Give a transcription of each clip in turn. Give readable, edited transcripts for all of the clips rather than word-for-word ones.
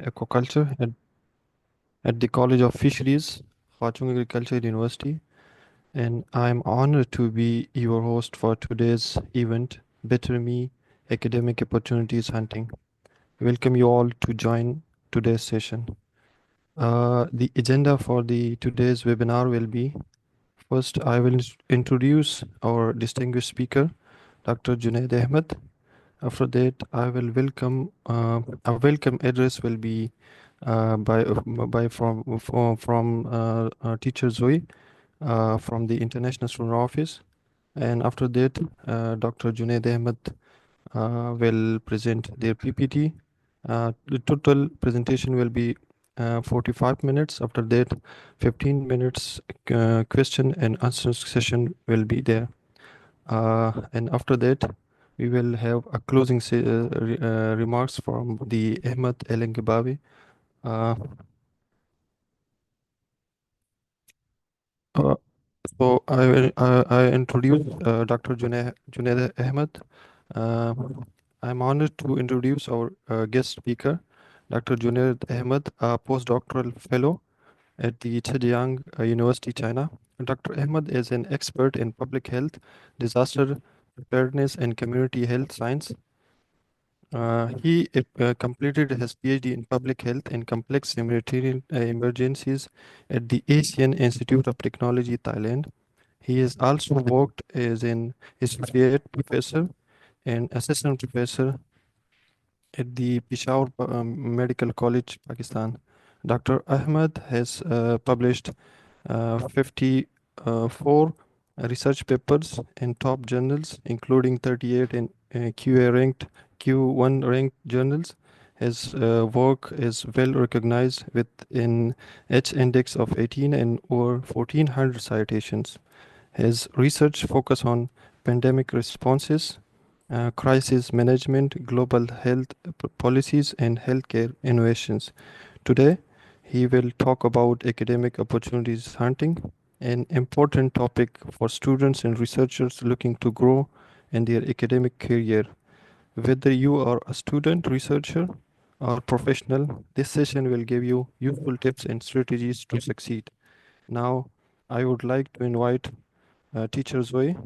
Aquaculture at the College of Fisheries, Hwa Agriculture University, and I'm honored to be your host for today's event, Better Me Academic Opportunities Hunting. Welcome you all to join today's session. The agenda for the today's webinar will be first, I will introduce our distinguished speaker, Dr. Junaid Ahmed. After that, I will welcome a welcome address will be by from teacher Zoe from the International Student Office, and after that, Dr. Junaid Ahmed will present their PPT. The total presentation will be 45 minutes. After that, 15 minutes question and answer session will be there. And after that, we will have a closing remarks from the Ahmed El Engebawi. Uh, uh, I introduce Dr. Junaid Ahmed. Uh, I'm honored to introduce our guest speaker, Dr. Junaid Ahmed, a postdoctoral fellow at the Zhejiang University, China. Dr. Ahmed is an expert in public health, disaster preparedness, and community health science. He completed his PhD in public health and complex humanitarian emergencies at the Asian Institute of Technology, Thailand. He has also worked as an associate professor and assistant professor at the Peshawar Medical College, Pakistan. Dr. Ahmed has published 54 research papers in top journals, including 38 in QA ranked Q1 ranked journals. His work is well recognized with an H index of 18 and over 1400 citations. His research focus on pandemic responses, crisis management, global health policies, and healthcare innovations. Today, he will talk about academic opportunities hunting, an important topic for students and researchers looking to grow in their academic career. Whether you are a student, researcher, or professional, this session will give you useful tips and strategies to succeed. Now, I would like to invite Teacher Zoe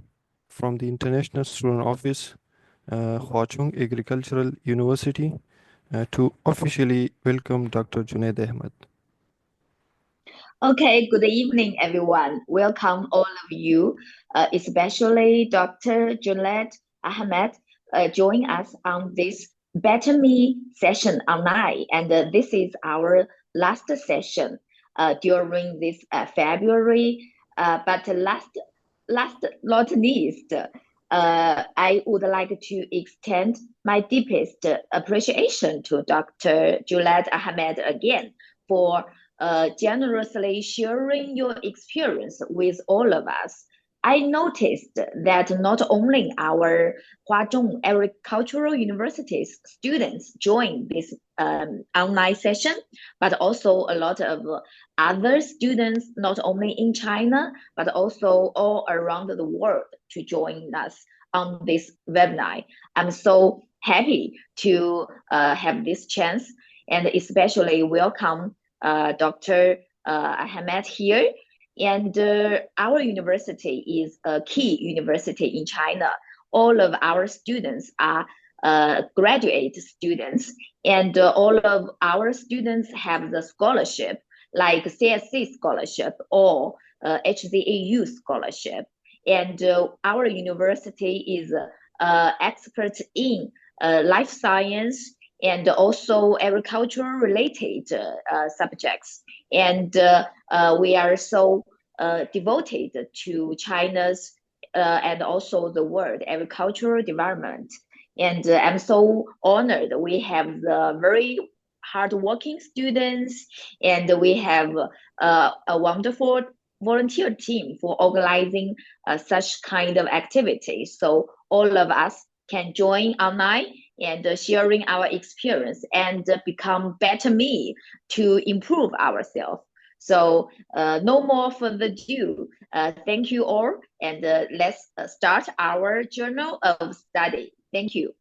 from the International Student Office, Hwa Agricultural University, to officially welcome Dr. Junaid Ahmed. Okay, good evening, everyone. Welcome all of you, especially Dr. Junaid Ahmed, join us on this Better Me session online. And this is our last session during this February. But last not least, I would like to extend my deepest appreciation to Dr. Junaid Ahmed again for generously sharing your experience with all of us. I noticed that not only our Huazhong Agricultural University's students joined this online session, but also a lot of other students, not only in China, but also all around the world to join us on this webinar. I'm so happy to have this chance and especially welcome Dr. Ahmed here. And our university is a key university in China. All of our students are graduate students, and all of our students have the scholarship, like CSC scholarship or HZAU scholarship. And our university is expert in life science and also agricultural related subjects. And we are so devoted to China's and also the world agricultural development. And I'm so honored we have the very hardworking students, and we have a wonderful volunteer team for organizing such kind of activities. So all of us can join online and sharing our experience and become better me to improve ourselves. So no more further ado. Thank you all, and let's start our journal of study. Thank you.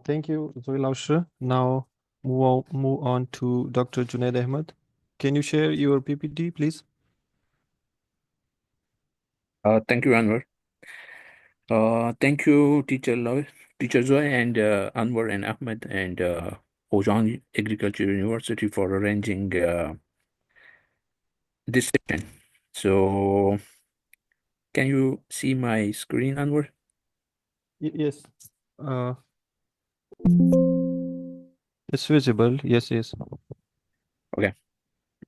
Thank you, Zoe Lauscher. Now move on to Dr. Junaid Ahmed. Can you share your PPT, please? Thank you, Anwar. Thank you, Teacher Zoe, and Anwar and Ahmed and Ozan Agriculture University for arranging this session. So, can you see my screen, Anwar? Yes. Uh, it's visible. Yes, yes. Okay.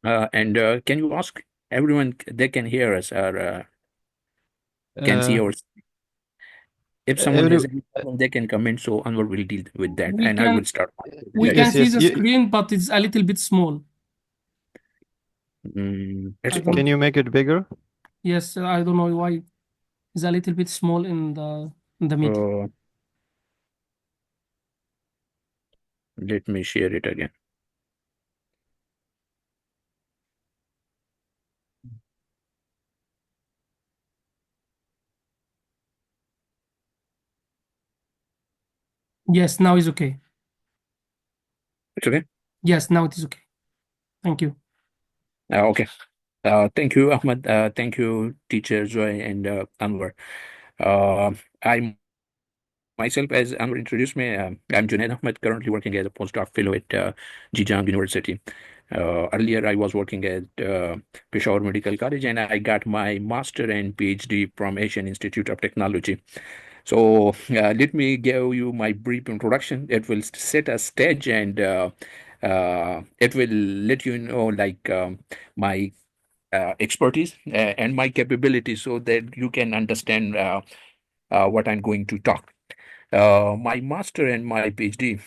And can you ask everyone they can hear us or can see Uh, us? If someone every has any problem, they can comment. So Anwar will deal with that, We and I will can start. we Yes. can yes, see yes. the screen, but it's a little bit small. It's I Can don't. you make it bigger? Yes, I don't know why it's a little bit small in the meeting. let me share it again. Yes, now it's okay. It's okay. Yes, now it is okay. Thank you. Okay. Thank you, Ahmed. Thank you, Teacher Joy and Anwar. I myself, as Anwar introduced me, I'm Junaid Ahmed, currently working as a postdoc fellow at Jijang University. Earlier, I was working at Peshawar Medical College, and I got my master and PhD from Asian Institute of Technology. So let me give you my brief introduction. It will set a stage, and it will let you know like my expertise and my capabilities so that you can understand what I'm going to talk. My master and my PhD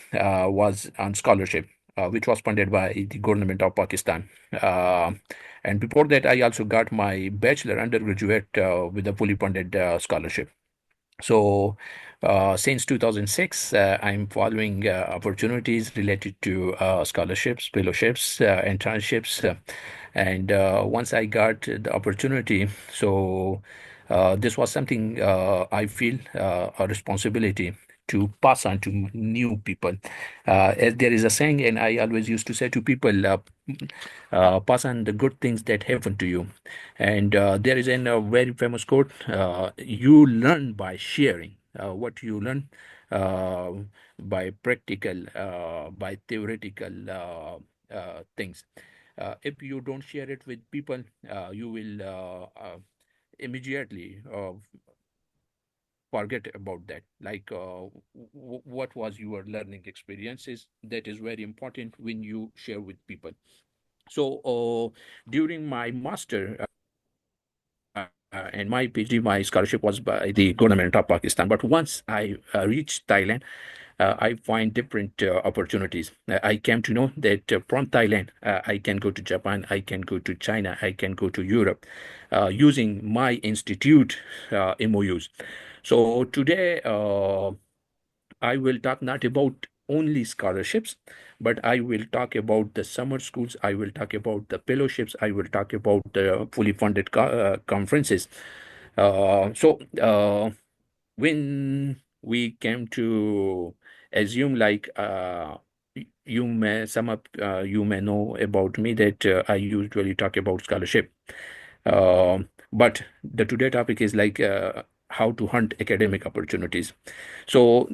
was on scholarship, which was funded by the government of Pakistan. And before that, I also got my bachelor undergraduate with a fully funded scholarship. So, since 2006, I'm following opportunities related to scholarships, fellowships, internships. And once I got the opportunity, so this was something I feel a responsibility to pass on to new people. As there is a saying, and I always used to say to people, pass on the good things that happen to you. And there is a very famous quote, you learn by sharing. What you learn uh, by practical, by theoretical things. If you don't share it with people, you will immediately forget about that. Like, what was your learning experiences? That is very important when you share with people. So, during my master and my PhD, my scholarship was by the government of Pakistan. But once I reached Thailand, I find different opportunities. I came to know that from Thailand, I can go to Japan, I can go to China, I can go to Europe using my institute MOUs. So today, I will talk not about only scholarships, but I will talk about the summer schools. I will talk about the fellowships. I will talk about the fully funded conferences. So when we came to assume, like you may some of you may know about me that I usually talk about scholarship. But the today topic is like how to hunt academic opportunities. So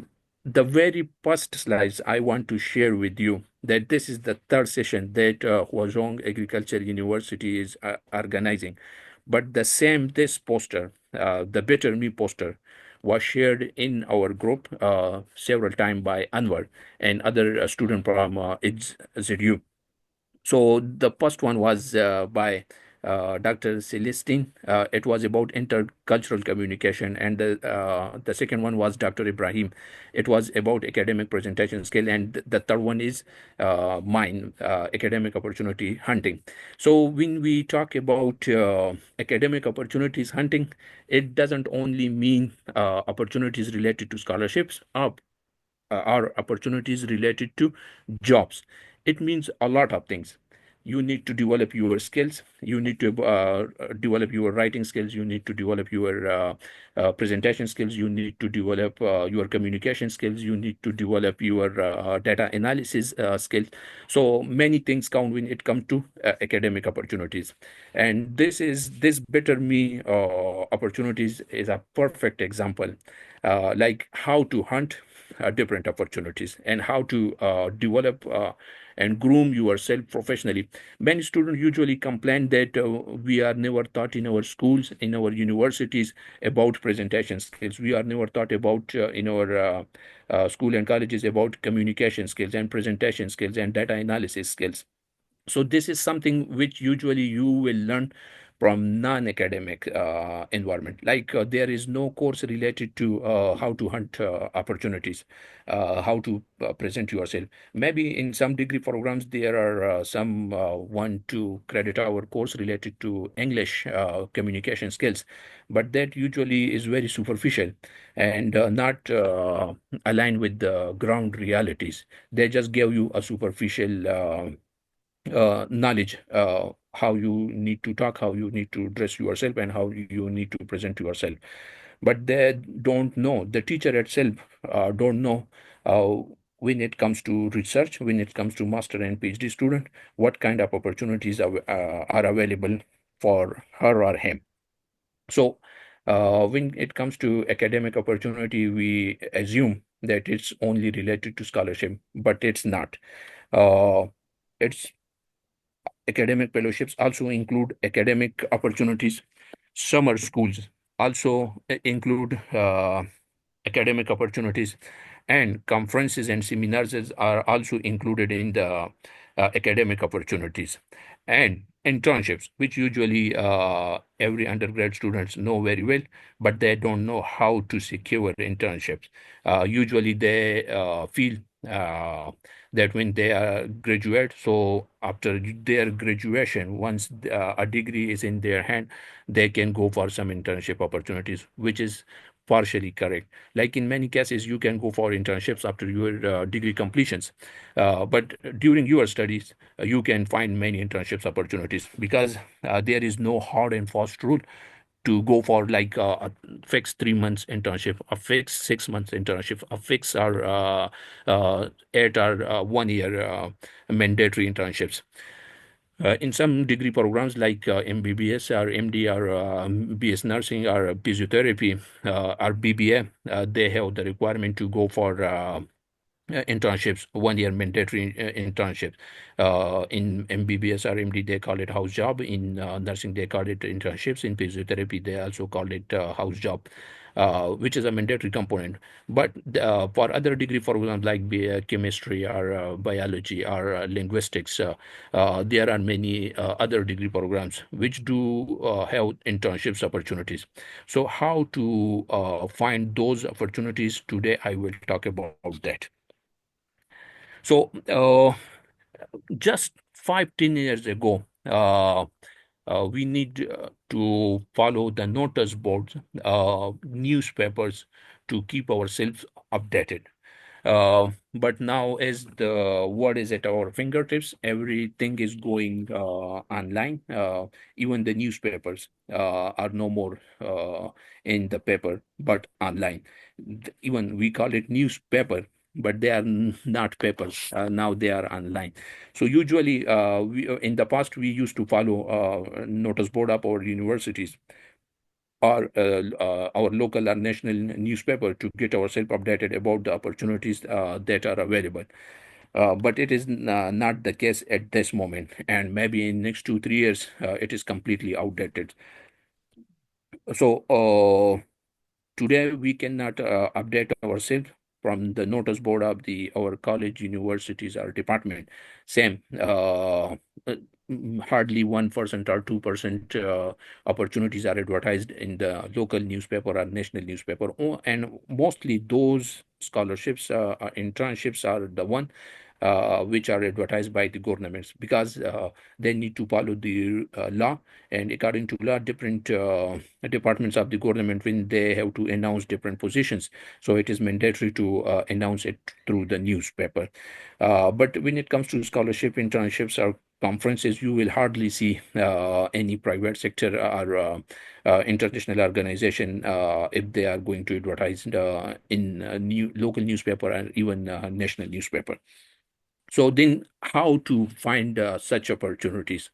the very first slides I want to share with you that this is the third session that Huazhong Agriculture University is organizing. But the same this poster, the Better Me poster, was shared in our group several times by Anwar and other student from ZU. So the first one was by Dr. Celestine. It was about intercultural communication, and the second one was Dr. Ibrahim. It was about academic presentation skill, and the third one is mine, academic opportunity hunting. So when we talk about academic opportunities hunting, it doesn't only mean opportunities related to scholarships or opportunities related to jobs. It means a lot of things. you need to develop your skills. You need to develop your writing skills. You need to develop your presentation skills. You need to develop your communication skills. You need to develop your data analysis skills. So many things count when it comes to academic opportunities. And this Better Me opportunities is a perfect example, like how to hunt different opportunities and how to develop and groom yourself professionally. Many students usually complain that we are never taught in our schools, in our universities, about presentation skills. We are never taught about in our school and colleges about communication skills and presentation skills and data analysis skills. So this is something which usually you will learn from non-academic environment. Like there is no course related to how to hunt opportunities, how to present yourself. Maybe in some degree programs there are some 1 2 credit hour course related to English communication skills, but that usually is very superficial and not aligned with the ground realities. They just give you a superficial knowledge, how you need to talk, how you need to dress yourself, and how you need to present yourself. But they don't know, the teacher itself don't know when it comes to research, when it comes to master and PhD student, what kind of opportunities are available for her or him. So when it comes to academic opportunity, we assume that it's only related to scholarship, but it's not. It's Academic fellowships also include academic opportunities. Summer schools also include academic opportunities, and conferences and seminars are also included in the academic opportunities. And internships, which usually every undergrad students know very well, but they don't know how to secure internships. Usually they feel that when they are graduate, so after their graduation, once a degree is in their hand, they can go for some internship opportunities, which is partially correct. Like in many cases, you can go for internships after your degree completions, but during your studies, you can find many internships opportunities, because there is no hard and fast rule to go for like a fixed 3 months internship, a fixed 6 months internship, a fixed or 8 or 1 year mandatory internships. In some degree programs like MBBS or MD or BS nursing or physiotherapy or BBA, they have the requirement to go for internships, 1 year mandatory internships. In MBBS or MD, they call it house job. In nursing, they call it internships. In physiotherapy, they also call it house job, which is a mandatory component. But for other degree programs like chemistry or biology or linguistics, there are many other degree programs which do have internships opportunities. So how to find those opportunities? Today, I will talk about that. So just 5 10 years ago, we need to follow the notice boards, newspapers, to keep ourselves updated. But now, as the word is at our fingertips, everything is going online. Even the newspapers are no more in the paper, but online. Even we call it newspaper, but they are not papers. Now they are online. So usually, in the past, we used to follow notice board of our universities or our local or national newspaper to get ourselves updated about the opportunities that are available. But it is not the case at this moment, and maybe in next 2 3 years, it is completely outdated. So today we cannot update ourselves from the notice board of our college, universities, or department. Same, hardly 1% or 2% opportunities are advertised in the local newspaper or national newspaper. And mostly those scholarships, internships are the one which are advertised by the governments, because they need to follow the law. And according to law, different departments of the government, when they have to announce different positions, so it is mandatory to announce it through the newspaper. But when it comes to scholarship, internships are conferences, you will hardly see any private sector or international organization if they are going to advertise in local newspaper and even national newspaper. So then how to find such opportunities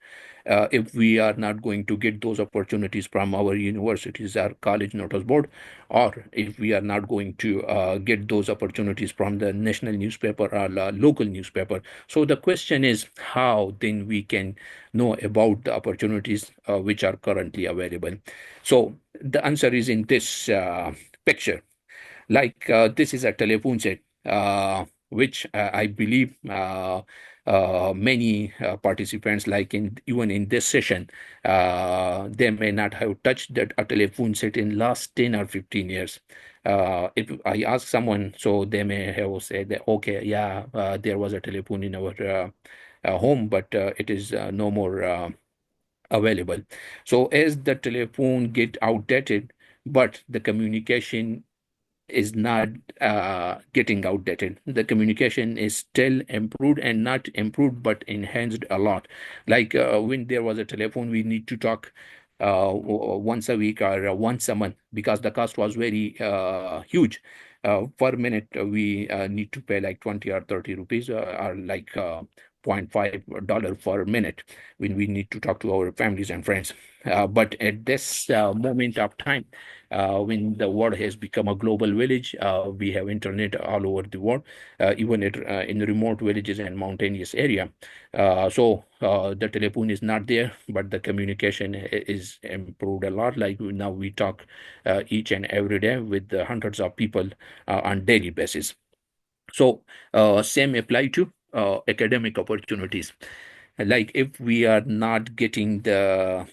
if we are not going to get those opportunities from our universities or college notice board, or if we are not going to get those opportunities from the national newspaper or local newspaper. So the question is how then we can know about the opportunities which are currently available. So the answer is in this picture. Like this is a telephone set, which I believe many participants, like in even in this session, they may not have touched that a telephone set in last 10 or 15 years. If I ask someone, so they may have said that, okay, yeah, there was a telephone in our home, but it is no more available. So as the telephone get outdated, but the communication is not getting outdated. The communication is still improved, and not improved but enhanced a lot. Like when there was a telephone, we need to talk once a week or once a month, because the cost was very huge. Per minute, we need to pay like 20 or 30 rupees, or like $0.5 per minute when we need to talk to our families and friends. But at this moment of time, when the world has become a global village, we have internet all over the world, even in remote villages and mountainous area. So the telephone is not there, but the communication is improved a lot. Like now we talk each and every day with hundreds of people on daily basis. So same apply to academic opportunities. Like if we are not getting the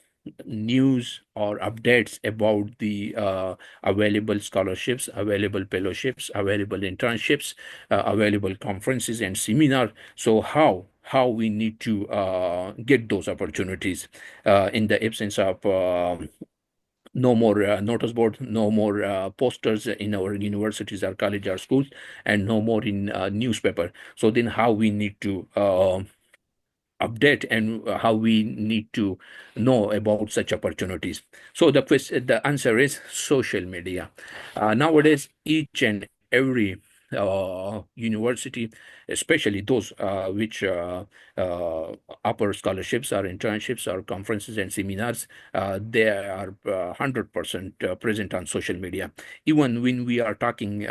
news or updates about the available scholarships, available fellowships, available internships, available conferences and seminar, so how we need to get those opportunities in the absence of no more notice board, no more posters in our universities or college or schools, and no more in newspaper. So then how we need to update, and how we need to know about such opportunities. So the answer is social media. Nowadays, each and every university, especially those which offer scholarships or internships or conferences and seminars, they are 100% present on social media. Even when we are talking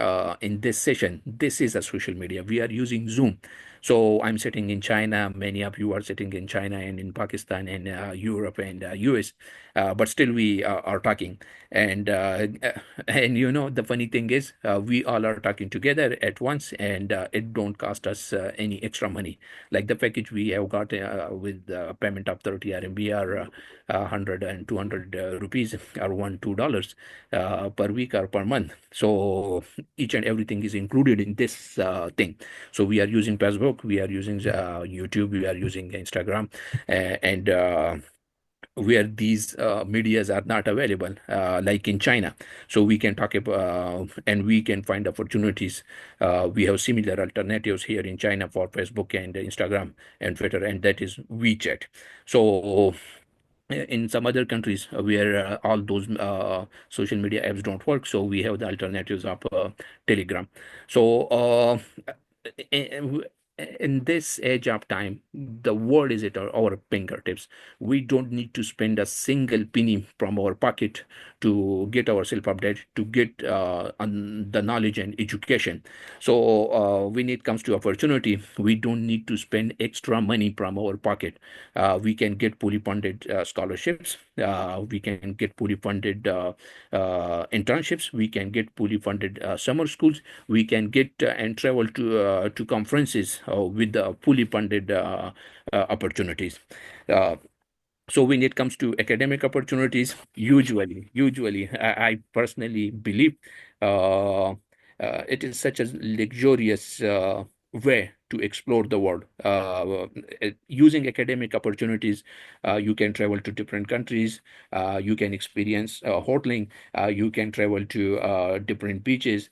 in this session, this is a social media. We are using Zoom. So I'm sitting in China. Many of you are sitting in China and in Pakistan and Europe and US, but still we are talking. And and the funny thing is, we all are talking together at once, and it don't cost us any extra money. Like the package we have got with payment of 30 RMB or 100 and 200 rupees, or $1-2 per week or per month. So each and everything is included in this thing. So we are using Facebook, we are using YouTube, we are using Instagram, and where these medias are not available, like in China. So we can talk about, and we can find opportunities. We have similar alternatives here in China for Facebook and Instagram and Twitter, and that is WeChat. So in some other countries where all those social media apps don't work, so we have the alternatives of Telegram. So in in this age of time, the world is at our fingertips. We don't need to spend a single penny from our pocket to get ourselves updated, to get on the knowledge and education. So when it comes to opportunity, we don't need to spend extra money from our pocket. We can get fully funded scholarships. We can get fully funded internships. We can get fully funded summer schools. We can get and travel to conferences with fully funded opportunities. Uh, so when it comes to academic opportunities, usually, I personally believe it is such a luxurious way to explore the world. Using academic opportunities, you can travel to different countries, you can experience hoteling, you can travel to different beaches,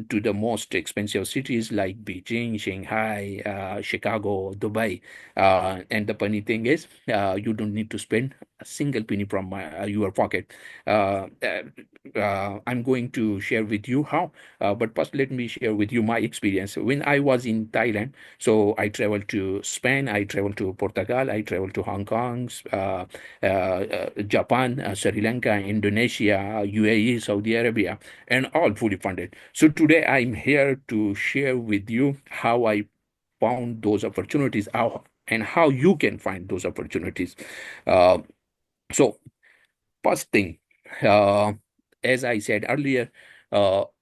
to the most expensive cities like Beijing, Shanghai, Chicago, Dubai. And the funny thing is, you don't need to spend a single penny from your pocket. I'm going to share with you how, but first let me share with you my experience. When I was in Thailand, so I traveled to Spain, I traveled to Portugal, I traveled to Hong Kong, Japan, Sri Lanka, Indonesia, UAE, Saudi Arabia, and all fully funded. So today I'm here to share with you how I found those opportunities, and how you can find those opportunities. Uh, so first thing, uh, as I said earlier,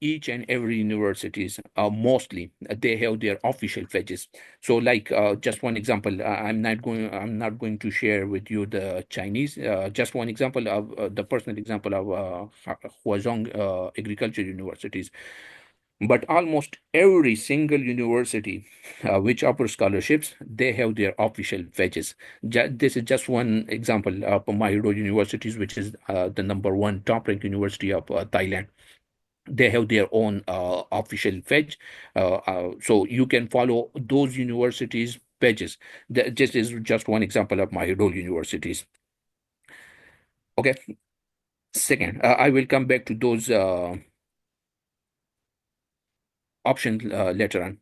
each and every universities, mostly they have their official pages. So, like just one example, I'm not going to share with you the Chinese. Just one example of the personal example of Huazhong Agriculture Universities. But almost every single university which offers scholarships, they have their official pages. This is just one example of Mahidol Universities, which is the number one top ranked university of Thailand. They have their own official page, so you can follow those universities pages. This is just one example of Mahidol Universities. Okay, second, I will come back to those options later on.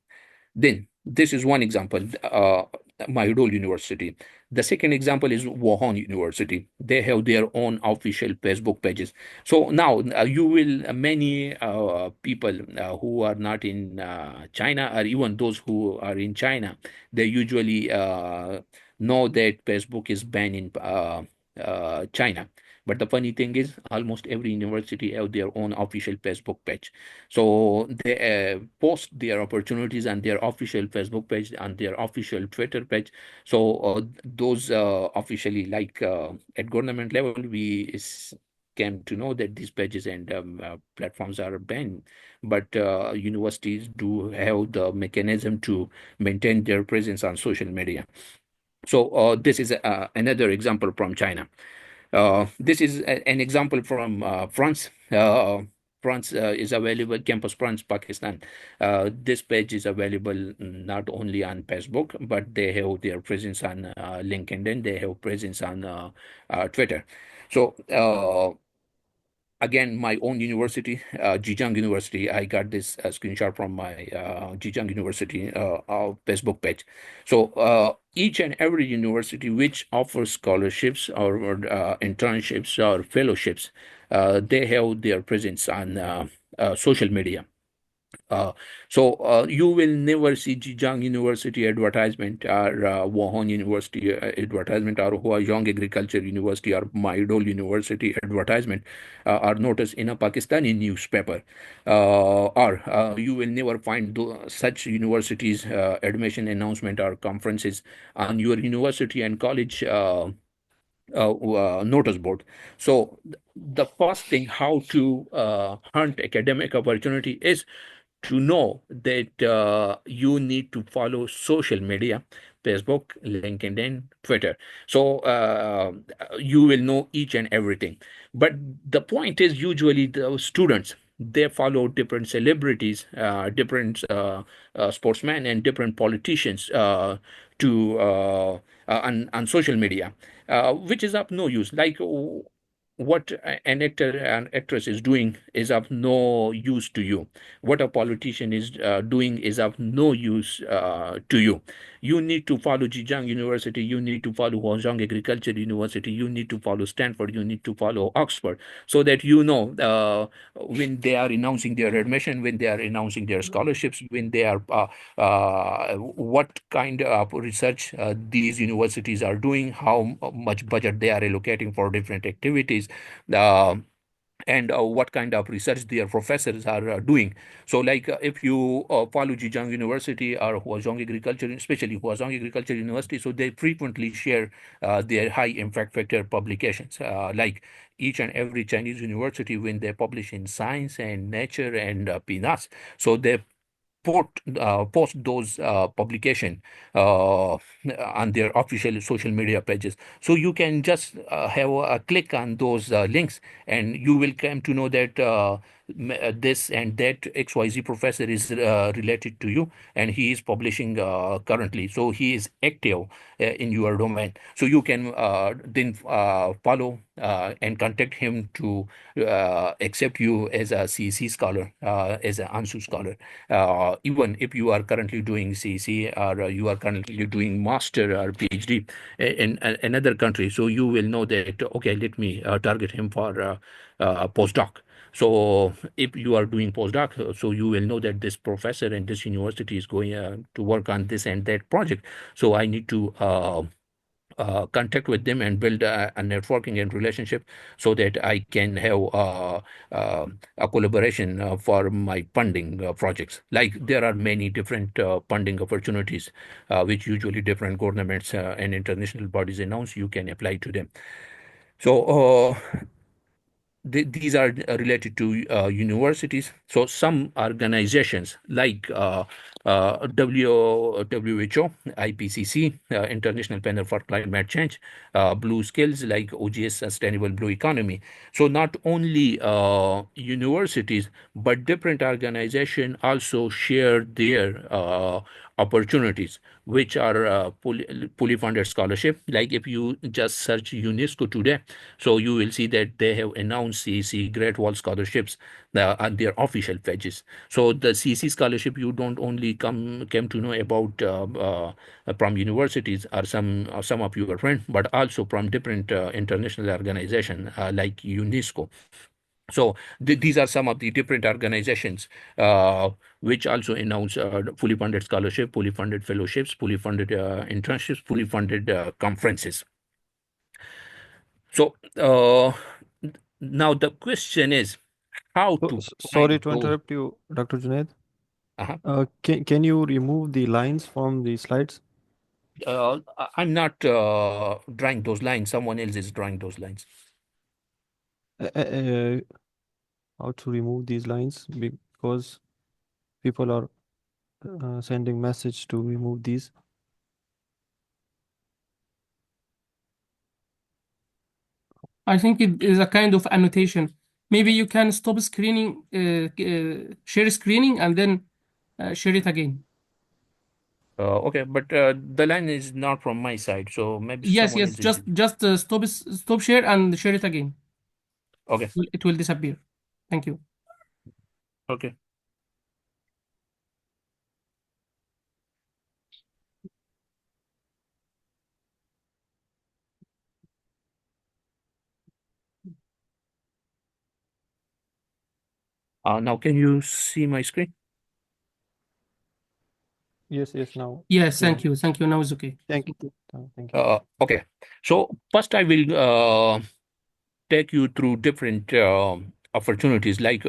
Then this is one example, Mahidol University. The second example is Wuhan University. They have their own official Facebook pages. So now you will many people who are not in China, or even those who are in China, they usually know that Facebook is banned in China. But the funny thing is, almost every university have their own official Facebook page. So they post their opportunities on their official Facebook page, on their official Twitter page. So those officially, like at government level, came to know that these pages and platforms are banned. But universities do have the mechanism to maintain their presence on social media. So this is another example from China. This is an example from France. France is available, Campus France, Pakistan. This page is available not only on Facebook, but they have their presence on LinkedIn, they have presence on Twitter. So again, my own university, Zhejiang University, I got this screenshot from my Zhejiang University Facebook page. So each and every university which offers scholarships or internships or fellowships, they have their presence on social media. So you will never see Zhejiang University advertisement, or Wuhan University advertisement, or Huazhong Agriculture University, or Mahidol University advertisement are noticed in a Pakistani newspaper. Or you will never find such universities admission announcement or conferences on your university and college notice board. So the first thing how to hunt academic opportunity is to know that you need to follow social media, Facebook, LinkedIn, Twitter. So you will know each and everything. But the point is, usually the students, they follow different celebrities, different sportsmen, and different politicians to on social media, which is of no use. Like what an actor and actress is doing is of no use to you. What a politician is doing is of no use to you. You need to follow Zhejiang University, you need to follow Huazhong Agriculture University, you need to follow Stanford, you need to follow Oxford, so that you know when they are announcing their admission, when they are announcing their scholarships, when they are what kind of research these universities are doing, how much budget they are allocating for different activities. Uh, and what kind of research their professors are doing. So, like if you follow Zhejiang University or Huazhong Agriculture, especially Huazhong Agriculture University, so they frequently share their high impact factor publications. Like each and every Chinese university, when they publish in Science and Nature and PNAS, so they post those publication on their official social media pages. So you can just have a click on those links, and you will come to know that this and that XYZ professor is related to you, and he is publishing currently. So he is active in your domain. So you can then follow and contact him to accept you as a CC scholar, as an ANSU scholar. Even if you are currently doing CC, or you are currently doing master or PhD in another country, so you will know that, okay, let me target him for postdoc. So if you are doing postdoc, so you will know that this professor in this university is going to work on this and that project. So I need to contact with them and build a networking and relationship, so that I can have a collaboration for my funding projects. Like there are many different funding opportunities, which usually different governments and international bodies announce. You can apply to them. So these are related to universities. So some organizations like WHO, IPCC, International Panel for Climate Change, Blue Skills like OGS, Sustainable Blue Economy. So not only universities, but different organizations also share their opportunities, which are fully funded scholarship. Like if you just search UNESCO today, so you will see that they have announced CC Great Wall scholarships on their official pages. So the CC scholarship, you don't only came to know about from universities or some of your friends, but also from different international organizations like UNESCO. So these are some of the different organizations which also announce fully funded scholarship, fully funded fellowships, fully funded internships, fully funded conferences. So now the question is how So, to sorry find to those. interrupt you, Dr. Junaid. Uh-huh. Can you remove the lines from the slides? I'm not drawing those lines. Someone else is drawing those lines. Uh, uh, uh, how to remove these lines? Because people are sending message to remove these. I think it is a kind of annotation. Maybe you can stop screening, share screening, and then share it again. Okay, but the line is not from my side, so maybe Yes, someone yes. else is. Just stop share and share it again. Okay, It will disappear. Thank you. okay. Now can you see my screen? Yes, yes, now. Yes, Yeah. thank you. Thank you. Now it's okay. Thank you. Thank you. Okay. So first I will take you through different opportunities, like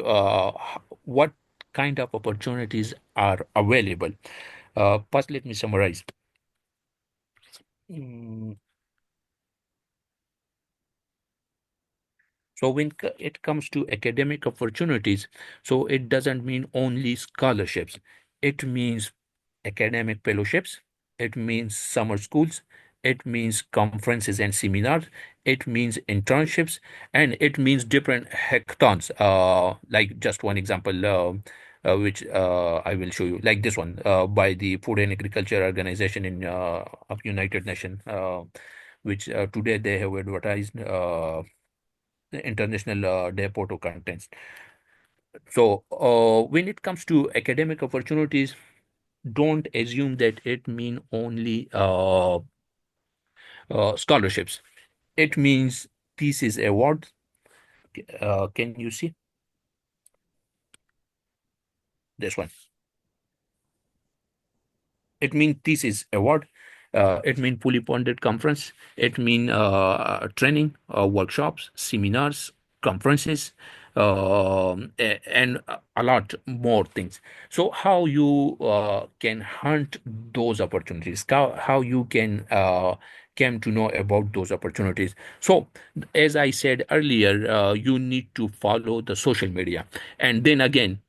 what kind of opportunities are available. First, let me summarize. Mm, So when it comes to academic opportunities, so it doesn't mean only scholarships. It means academic fellowships. It means summer schools. It means conferences and seminars. It means internships, and it means different hackathons. Like just one example, which I will show you, like this one by the Food and Agriculture Organization in of United Nations, which today they have advertised. The International Day Photo Contest. So when it comes to academic opportunities, don't assume that it mean only scholarships. It means thesis awards. Can you see this one? It means thesis award. It means fully funded conference. It means training, workshops, seminars, conferences, and a lot more things. So how you can hunt those opportunities? How you can came to know about those opportunities? So as I said earlier, you need to follow the social media, and then again,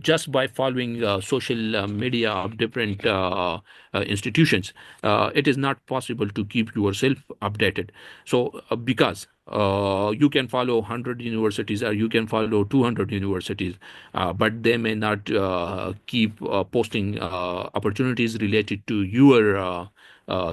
just by following social media of different institutions, it is not possible to keep yourself updated. So, because you can follow 100 universities or you can follow 200 universities, but they may not keep posting opportunities related to your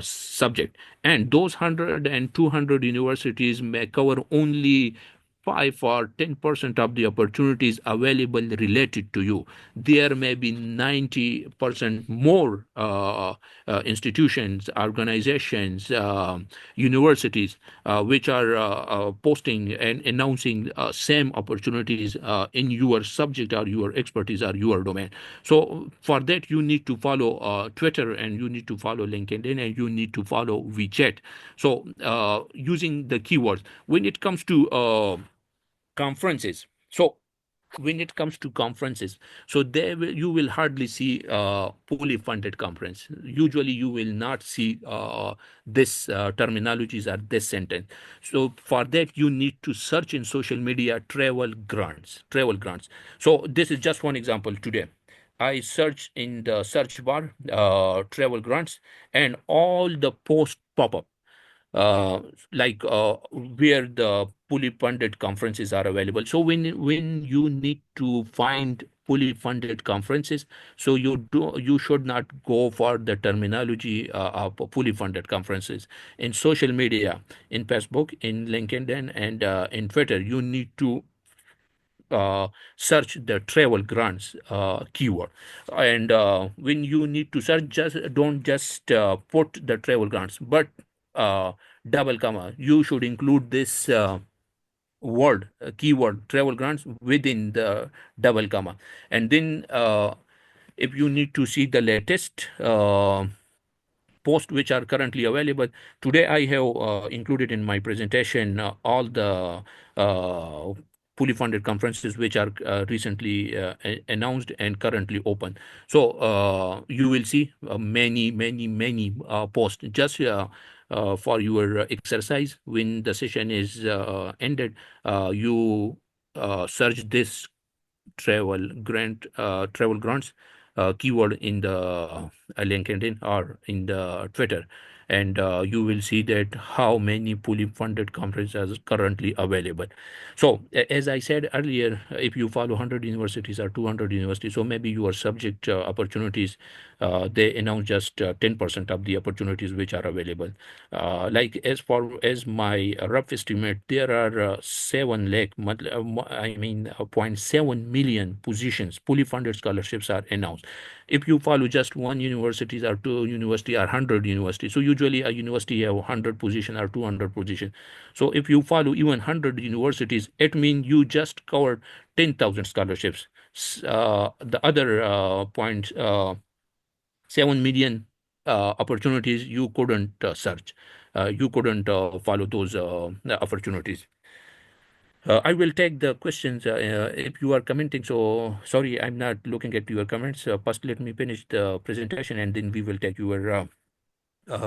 subject. And those 100 and 200 universities may cover only 5 or 10% of the opportunities available related to you. There may be 90% more institutions, organizations, universities, which are posting and announcing same opportunities in your subject or your expertise or your domain. So for that, you need to follow Twitter, and you need to follow LinkedIn, and you need to follow WeChat. So using the keywords when it comes to conferences. So when it comes to conferences, so you will hardly see fully funded conference. Usually you will not see this terminologies or this sentence. So for that, you need to search in social media travel grants. So this is just one example. Today I search in the search bar travel grants, and all the posts pop up, uh, like where the fully funded conferences are available. So when you need to find fully funded conferences, so you should not go for the terminology of fully funded conferences. In social media, in Facebook, in LinkedIn, and in Twitter, you need to uh, search the travel grants keyword. And when you need to search, just don't just put the travel grants, but uh, double comma, you should include this word keyword travel grants within the double comma. And then if you need to see the latest posts which are currently available. Today, I have included in my presentation all the uh, fully funded conferences which are recently announced and currently open. So you will see many posts just for your exercise. When the session is ended, you search this travel grants keyword in the LinkedIn or in the Twitter, and you will see that how many fully funded conferences are currently available. So as I said earlier, if you follow 100 universities or 200 universities, so maybe your subject opportunities, they announce just 10% of the opportunities which are available. Like as far as my rough estimate, there are 7 lakh, I mean, 0.7 million positions, fully funded scholarships are announced. If you follow just one university or two university or 100 universities, so usually a university have 100 position or 200 position. So if you follow even 100 universities, it means you just covered 10,000 scholarships. The other point 7 million opportunities you couldn't search. You couldn't follow those opportunities. I will take the questions if you are commenting. So sorry, I'm not looking at your comments. First, let me finish the presentation, and then we will take your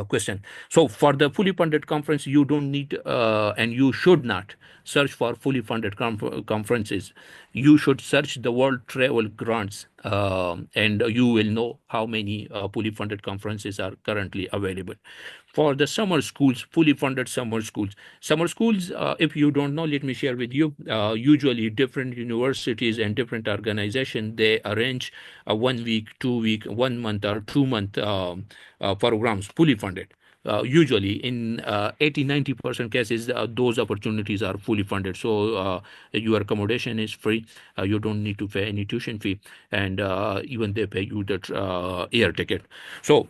question. So for the fully funded conference, you don't need and you should not search for fully funded conferences. You should search the World Travel Grants, and you will know how many fully funded conferences are currently available. For the summer schools, fully funded summer schools, if you don't know, let me share with you. Usually different universities and different organizations, they arrange a 1 week, 2 week, 1 month or 2 month programs fully funded. Usually in 80-90% cases, those opportunities are fully funded. So your accommodation is free. You don't need to pay any tuition fee, and even they pay you the air ticket. So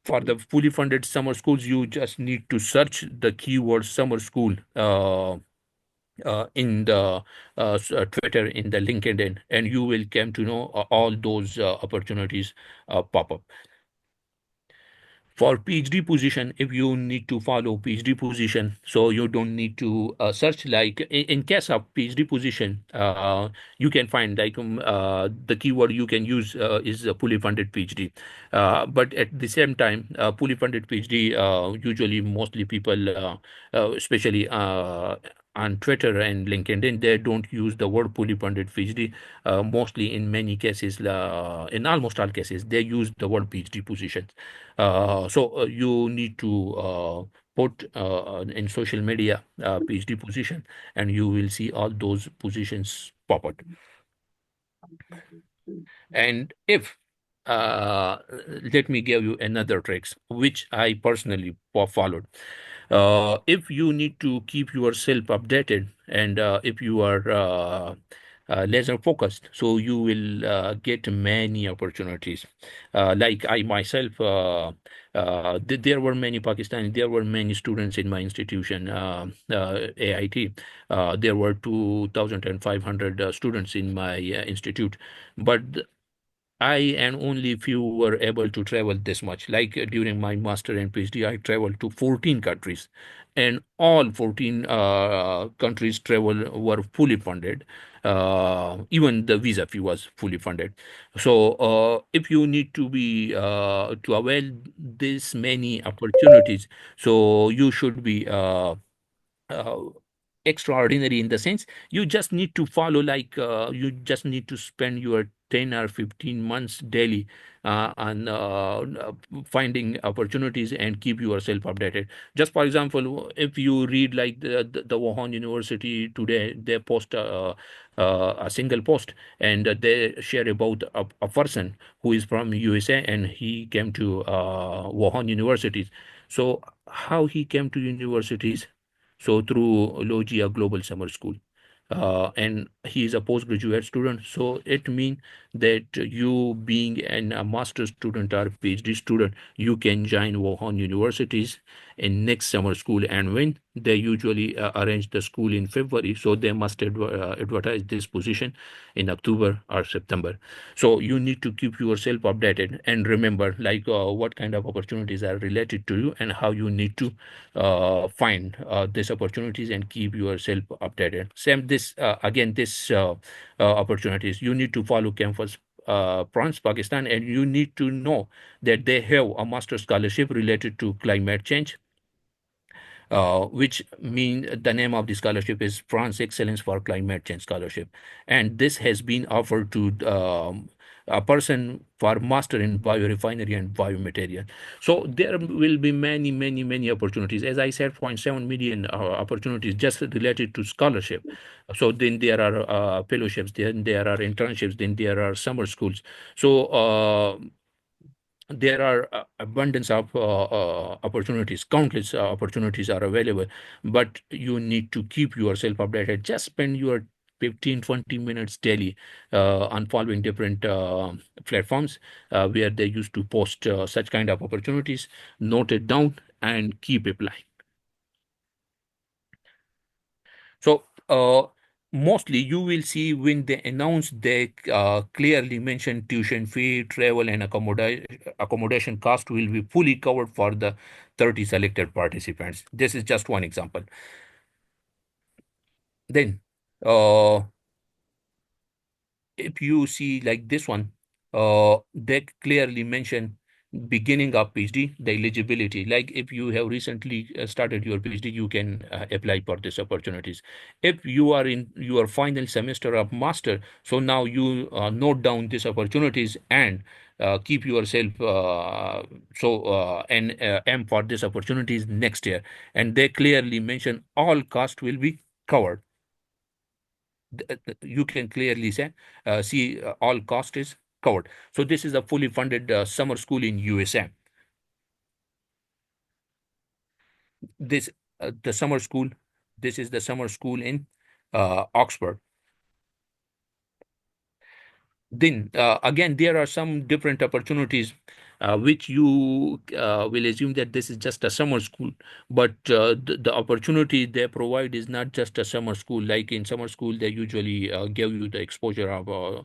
for the fully funded summer schools, you just need to search the keyword summer school in the Twitter, in the LinkedIn, and you will come to know all those opportunities pop up. For PhD position, if you need to follow PhD position, so you don't need to search. Like in case of PhD position, you can find like the keyword you can use is a fully funded PhD. But at the same time, fully funded PhD, usually mostly people, especially on Twitter and LinkedIn, they don't use the word fully funded PhD. Mostly in many cases, in almost all cases, they use the word PhD positions. So you need to put in social media PhD position, and you will see all those positions pop up. And if let me give you another tricks which I personally followed. If you need to keep yourself updated, and if you are laser focused, so you will get many opportunities. Like I myself, there were many Pakistani, there were many students in my institution, AIT. There were 2,500 students in my institute, but I and only few were able to travel this much. Like during my master and PhD, I traveled to 14 countries, and all 14 countries travel were fully funded. Even the visa fee was fully funded. So if you need to be to avail this many opportunities, so you should be uh, extraordinary in the sense you just need to follow, like you just need to spend your 10 or 15 months daily on finding opportunities and keep yourself updated. Just for example, if you read like the Wuhan University today, they post a single post, and they share about a person who is from USA, and he came to Wuhan universities. So how he came to universities? So through Logia Global Summer School. And he is a postgraduate student. So it means that you being a master student or PhD student, you can join Wuhan universities in next summer school. And when they usually arrange the school in February, so they must advertise this position in October or September. So you need to keep yourself updated and remember like what kind of opportunities are related to you and how you need to find these opportunities and keep yourself updated. Same this again, this opportunities you need to follow campus France, Pakistan, and you need to know that they have a master scholarship related to climate change, which mean the name of the scholarship is France Excellence for Climate Change Scholarship, and this has been offered to a person for master in biorefinery and biomaterial. So there will be many opportunities. As I said, 0.7 million opportunities just related to scholarship. So then there are fellowships, then there are internships, then there are summer schools. So there are abundance of opportunities, countless opportunities are available, but you need to keep yourself updated. Just spend your 15-20 minutes daily on following different platforms where they used to post such kind of opportunities. Note it down and keep applying. So mostly you will see when they announce, they clearly mention tuition fee, travel, and accommodation cost will be fully covered for the 30 selected participants. This is just one example. Then uh, if you see like this one, they clearly mention beginning of PhD, the eligibility. Like if you have recently started your PhD, you can apply for these opportunities. If you are in your final semester of master, so now you note down these opportunities and keep yourself and aim for these opportunities next year. And they clearly mention all cost will be covered. You can clearly say see all cost is covered. So this is a fully funded summer school in USA. This the summer school, this is the summer school in Oxford. Then again, there are some different opportunities which you will assume that this is just a summer school, but the opportunity they provide is not just a summer school. Like in summer school, they usually give you the exposure of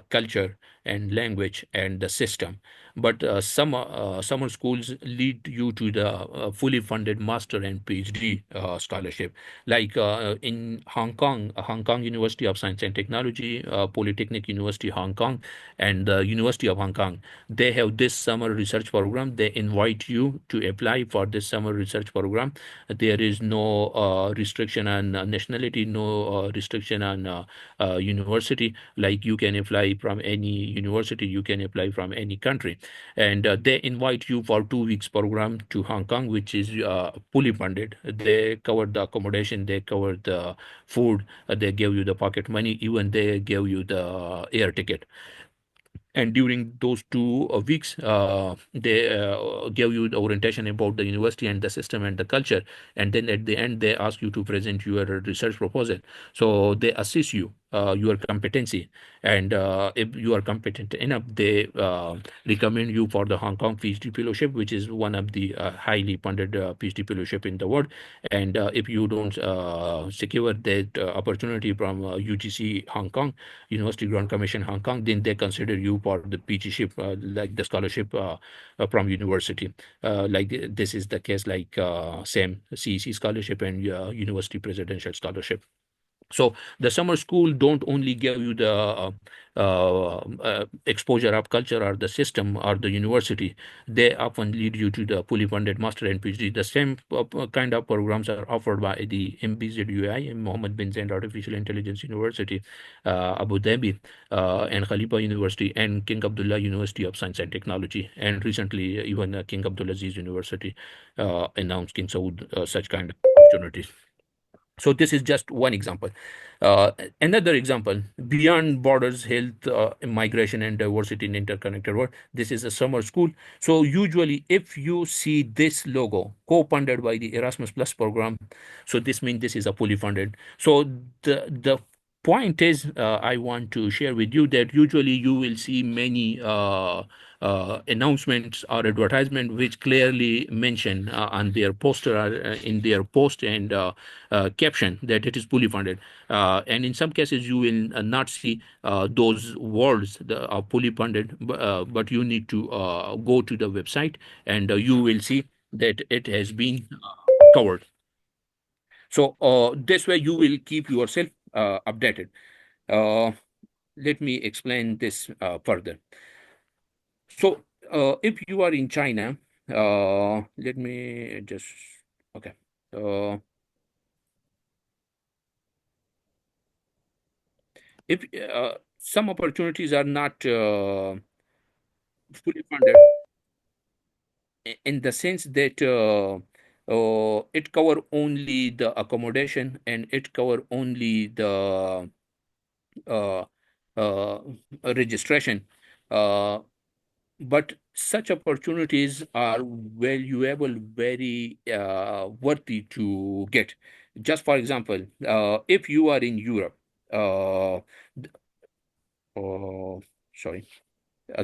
culture and language and the system. But summer schools lead you to the fully funded master and PhD scholarship, like in Hong Kong University of Science and Technology, Polytechnic University Hong Kong, and the University of Hong Kong. They have this summer research program. They invite you to apply for this summer research program. There is no restriction on nationality, no restriction on university. Like you can apply from any university, you can apply from any country, and they invite you for 2 weeks program to Hong Kong, which is fully funded. They cover the accommodation, they cover the food, they give you the pocket money, even they give you the air ticket. And during those 2 weeks, they give you the orientation about the university and the system and the culture. And then at the end, they ask you to present your research proposal. So they assess you, your competency. And if you are competent enough, they recommend you for the Hong Kong PhD fellowship, which is one of the highly funded PhD fellowship in the world. And if you don't secure that opportunity from UGC Hong Kong, University Grant Commission Hong Kong, then they consider you for the PGship, like the scholarship from university. This is the case, like same CEC scholarship and university presidential scholarship. So the summer school don't only give you the exposure of culture or the system or the university. They often lead you to the fully funded master and PhD. The same kind of programs are offered by the MBZUI, Mohammed bin Zayed Artificial Intelligence University, Abu Dhabi, and Khalifa University, and King Abdullah University of Science and Technology. And recently, even King Abdulaziz University announced King Saud such kind of opportunities. So this is just one example. Another example, beyond borders, health, migration, and diversity in interconnected world. This is a summer school. So usually, if you see this logo, co-funded by the Erasmus Plus program, so this means this is a fully funded. So the point is, I want to share with you that usually you will see many announcements or advertisement which clearly mention on their poster or in their post and caption that it is fully funded. And in some cases, you will not see those words that are fully funded, but you need to go to the website and you will see that it has been covered. So this way you will keep yourself updated. Let me explain this further. So if you are in China, let me just, okay. If some opportunities are not fully funded in the sense that it cover only the accommodation and it cover only the uh, uh, registration. But such opportunities are valuable, very worthy to get. Just for example, if you are in Europe, oh, sorry,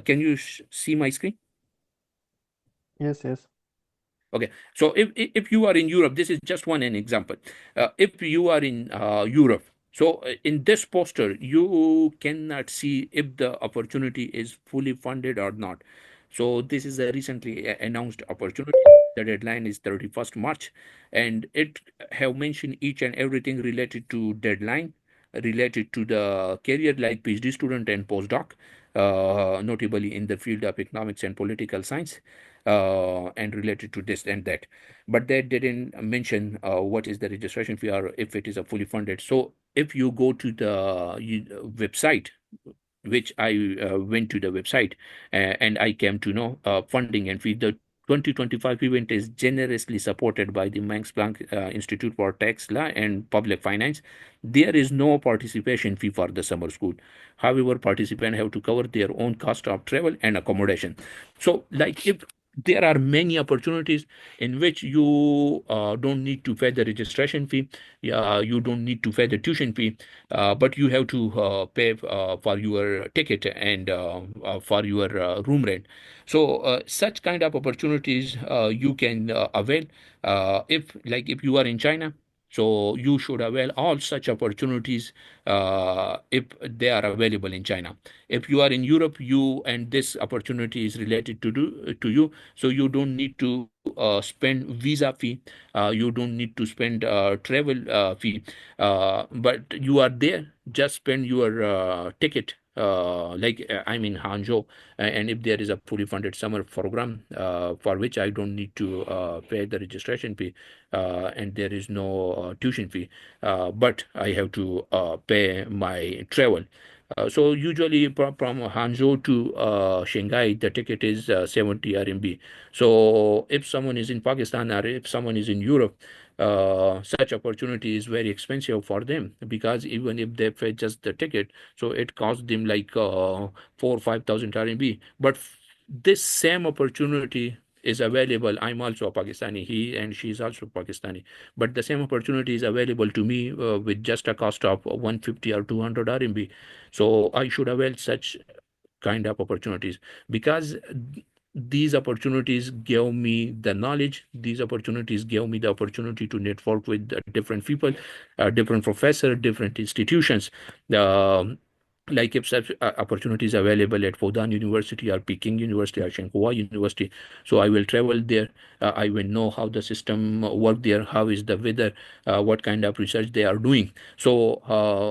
can you see my screen? Yes, yes. Okay, so if you are in Europe, this is just an example. If you are in Europe, so in this poster, you cannot see if the opportunity is fully funded or not. So this is a recently announced opportunity. The deadline is 31st March, and it have mentioned each and everything related to deadline, related to the career, like PhD student and postdoc, notably in the field of economics and political science, and related to this and that. But they didn't mention what is the registration fee or if it is a fully funded. So if you go to the website, which I went to the website and I came to know funding and fee. The 2025 event is generously supported by the Max Planck Institute for Tax Law and Public Finance. There is no participation fee for the summer school. However, participants have to cover their own cost of travel and accommodation. So, like if there are many opportunities in which you don't need to pay the registration fee, you don't need to pay the tuition fee, but you have to pay for your ticket and for your room rent. So such kind of opportunities you can avail if, like, if you are in China. So you should avail all such opportunities if they are available in China. If you are in Europe, you and this opportunity is related to you, so you don't need to spend visa fee. You don't need to spend travel fee, but you are there. Just spend your ticket. I'm in Hangzhou, and if there is a fully funded summer program for which I don't need to pay the registration fee, and there is no tuition fee, but I have to pay my travel. So usually from Hangzhou to Shanghai, the ticket is 70 RMB. So if someone is in Pakistan or if someone is in Europe, such opportunity is very expensive for them, because even if they pay just the ticket, so it costs them like 4 or 5,000 RMB. But this same opportunity is available. I'm also a Pakistani. He and she is also Pakistani. But the same opportunity is available to me with just a cost of 150 or 200 RMB. So I should avail such kind of opportunities, because these opportunities give me the knowledge. These opportunities give me the opportunity to network with different people, different professors, different institutions. Um like if such opportunities available at Fudan University or Peking University or Shanghai University, so I will travel there. I will know how the system work there, how is the weather, what kind of research they are doing. So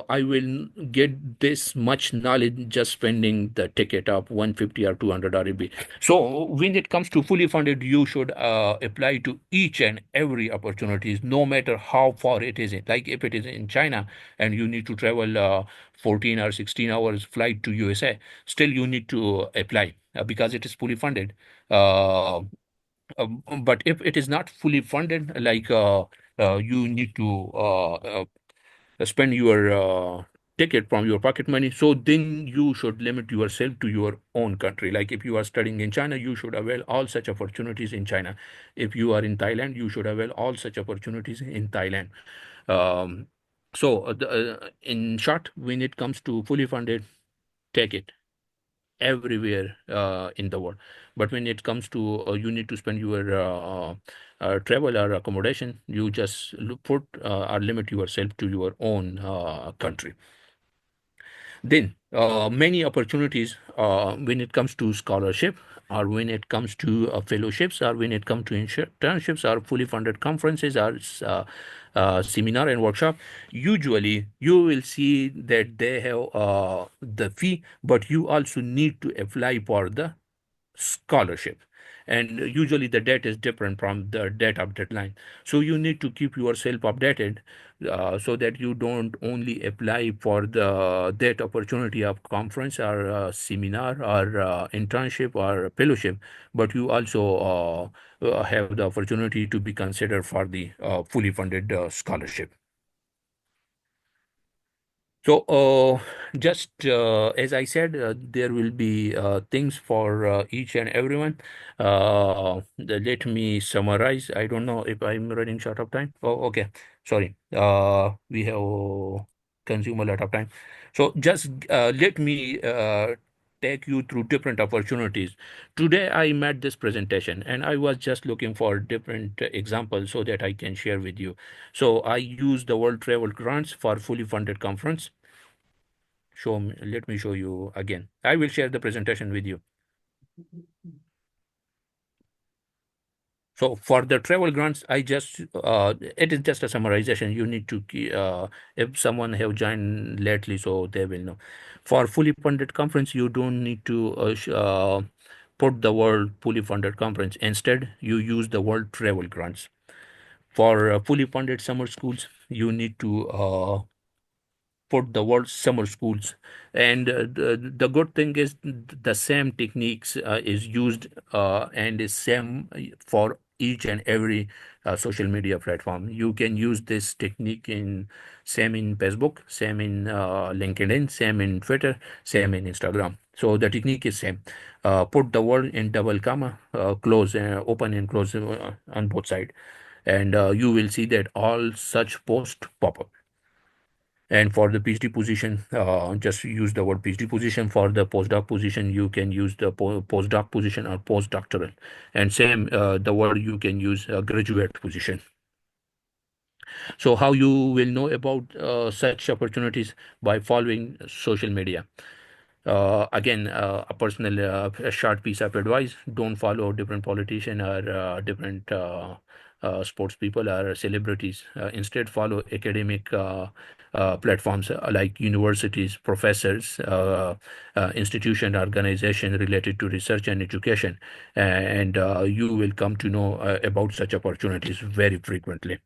I will get this much knowledge just spending the ticket of 150 or 200 RMB. So when it comes to fully funded, you should apply to each and every opportunities, no matter how far it is. Like if it is in China and you need to travel 14 or 16 hours flight to USA, still you need to apply because it is fully funded. Uh, but if it is not fully funded, like you need to spend your ticket from your pocket money, so then you should limit yourself to your own country. Like if you are studying in China, you should avail all such opportunities in China. If you are in Thailand, you should avail all such opportunities in Thailand. um, in short, when it comes to fully funded, take it everywhere in the world. But when it comes to you need to spend your travel or accommodation, you just put or limit yourself to your own country. Then many opportunities when it comes to scholarship, or when it comes to fellowships, or when it comes to internships, or fully funded conferences, or seminar and workshop. Usually you will see that they have the fee, but you also need to apply for the scholarship, and usually the date is different from the date of deadline. So you need to keep yourself updated, so that you don't only apply for the that opportunity of conference or seminar or internship or fellowship, but you also have the opportunity to be considered for the fully funded scholarship. So, just as I said, there will be things for each and everyone. Let me summarize. I don't know if I'm running short of time. Oh, okay. Sorry. We have consumed a lot of time. So, just let me take you through different opportunities. Today, I made this presentation and I was just looking for different examples so that I can share with you. So, I use the World Travel Grants for fully funded conference. Let me show you again. I will share the presentation with you. So for the travel grants, I just it is just a summarization. You need to if someone have joined lately, so they will know. For fully funded conference, you don't need to put the word fully funded conference. Instead, you use the word travel grants. For fully funded summer schools, you need to for the world summer schools. And the good thing is the same techniques is used and is same for each and every social media platform. You can use this technique in same in Facebook, same in LinkedIn, same in Twitter, same in Instagram. So the technique is same. Put the word in double comma, close, open and close on both sides, and you will see that all such posts pop up. And for the PhD position, just use the word PhD position. For the postdoc position, you can use the postdoc position or postdoctoral. And same, the word you can use graduate position. So how you will know about such opportunities? By following social media. Again, a personal a short piece of advice: don't follow different politician or different sports people or celebrities. Instead, follow academic platforms like universities, professors, institution, organization related to research and education, and you will come to know about such opportunities very frequently.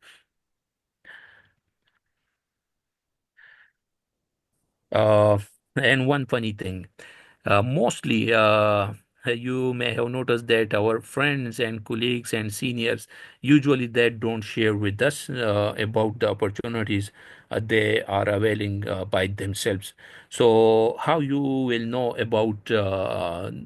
Uh, and one funny thing, mostly you may have noticed that our friends and colleagues and seniors usually they don't share with us about the opportunities they are availing by themselves. So how you will know about the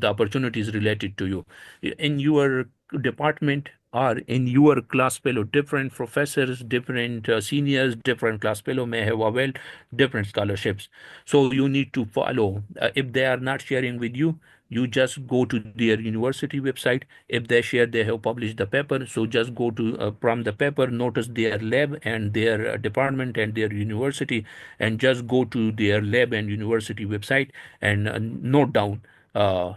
opportunities related to you in your department or in your class fellow? Different professors, different seniors, different class fellow may have availed different scholarships. So you need to follow. If they are not sharing with you, you just go to their university website. If they share, they have published the paper, so just go to from the paper, notice their lab and their department and their university, and just go to their lab and university website and note down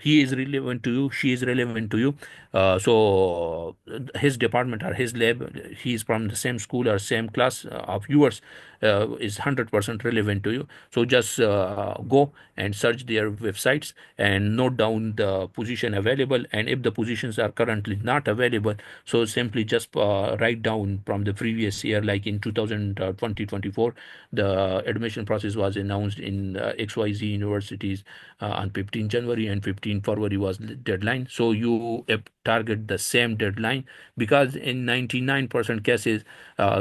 he is relevant to you, she is relevant to you. So his department or his lab, he is from the same school or same class of yours, is 100% relevant to you. So just go and search their websites and note down the position available. And if the positions are currently not available, so simply just write down from the previous year, like in 2020-24, the admission process was announced in XYZ universities on 15 January, and 15 February was the deadline. So you target the same deadline, because in 99% cases,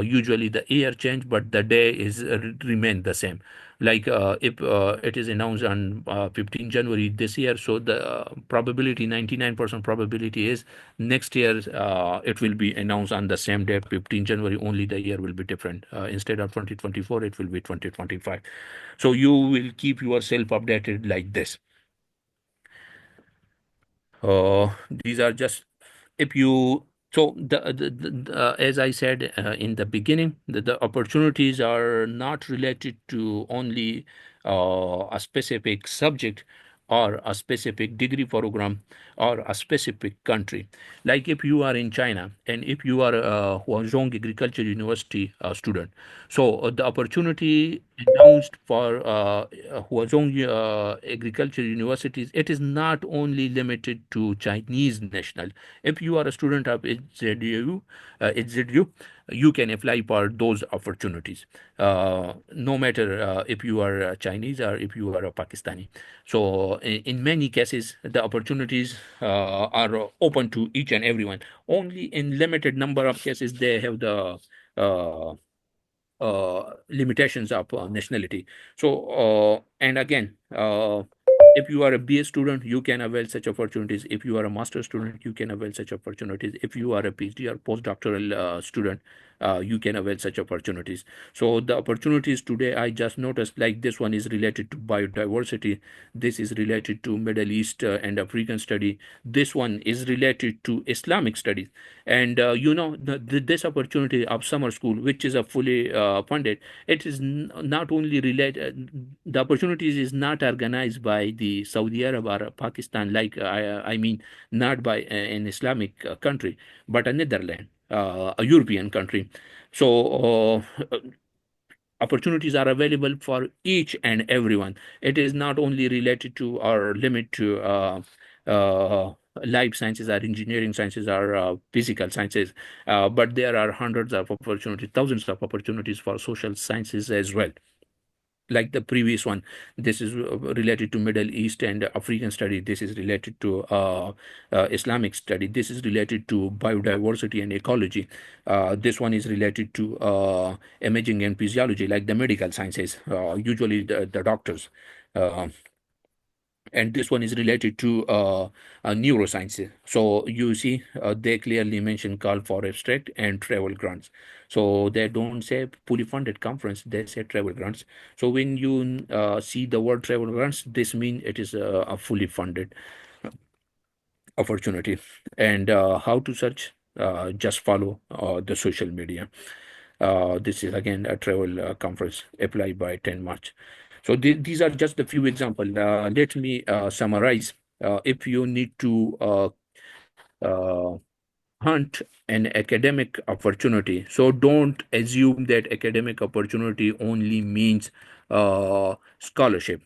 usually the year change, but the day is remain the same. Like if it is announced on 15 January this year, so the probability, 99% probability is next year it will be announced on the same day, 15 January, only the year will be different. Instead of 2024, it will be 2025. So you will keep yourself updated like this. These are just, if you, so as I said in the beginning, the opportunities are not related to only a specific subject or a specific degree program or a specific country. Like if you are in China and if you are a Huazhong Agriculture University student, so the opportunity announced for Huazhong Agriculture Universities, it is not only limited to Chinese national. If you are a student of HZU, you can apply for those opportunities, no matter if you are Chinese or if you are a Pakistani. So in many cases, the opportunities are open to each and everyone. Only in limited number of cases, they have the uh, limitations of nationality. So, and again, if you are a BA student, you can avail such opportunities. If you are a master student, you can avail such opportunities. If you are a PhD or postdoctoral student, you can avail such opportunities. So the opportunities today, I just noticed, like this one is related to biodiversity. This is related to Middle East and African study. This one is related to Islamic studies. And this opportunity of summer school, which is a fully funded, it is not only related, the opportunities is not organized by the Saudi Arab or Pakistan, like I mean, not by an Islamic country, but a Netherlands, a European country. So opportunities are available for each and everyone. It is not only related to or limit to life sciences or engineering sciences or physical sciences, but there are hundreds of opportunities, thousands of opportunities for social sciences as well. Like the previous one, this is related to Middle East and African study. This is related to Islamic study. This is related to biodiversity and ecology. This one is related to imaging and physiology, like the medical sciences, usually the doctors. uh, and this one is related to neuroscience. So you see, they clearly mention call for abstract and travel grants. So they don't say fully funded conference, they say travel grants. So when you see the word travel grants, this means it is a fully funded opportunity. And how to search just follow the social media. This is again a travel conference. Apply by 10 March. So these are just a few examples. Let me summarize. If you need to uh, hunt an academic opportunity, so don't assume that academic opportunity only means scholarship.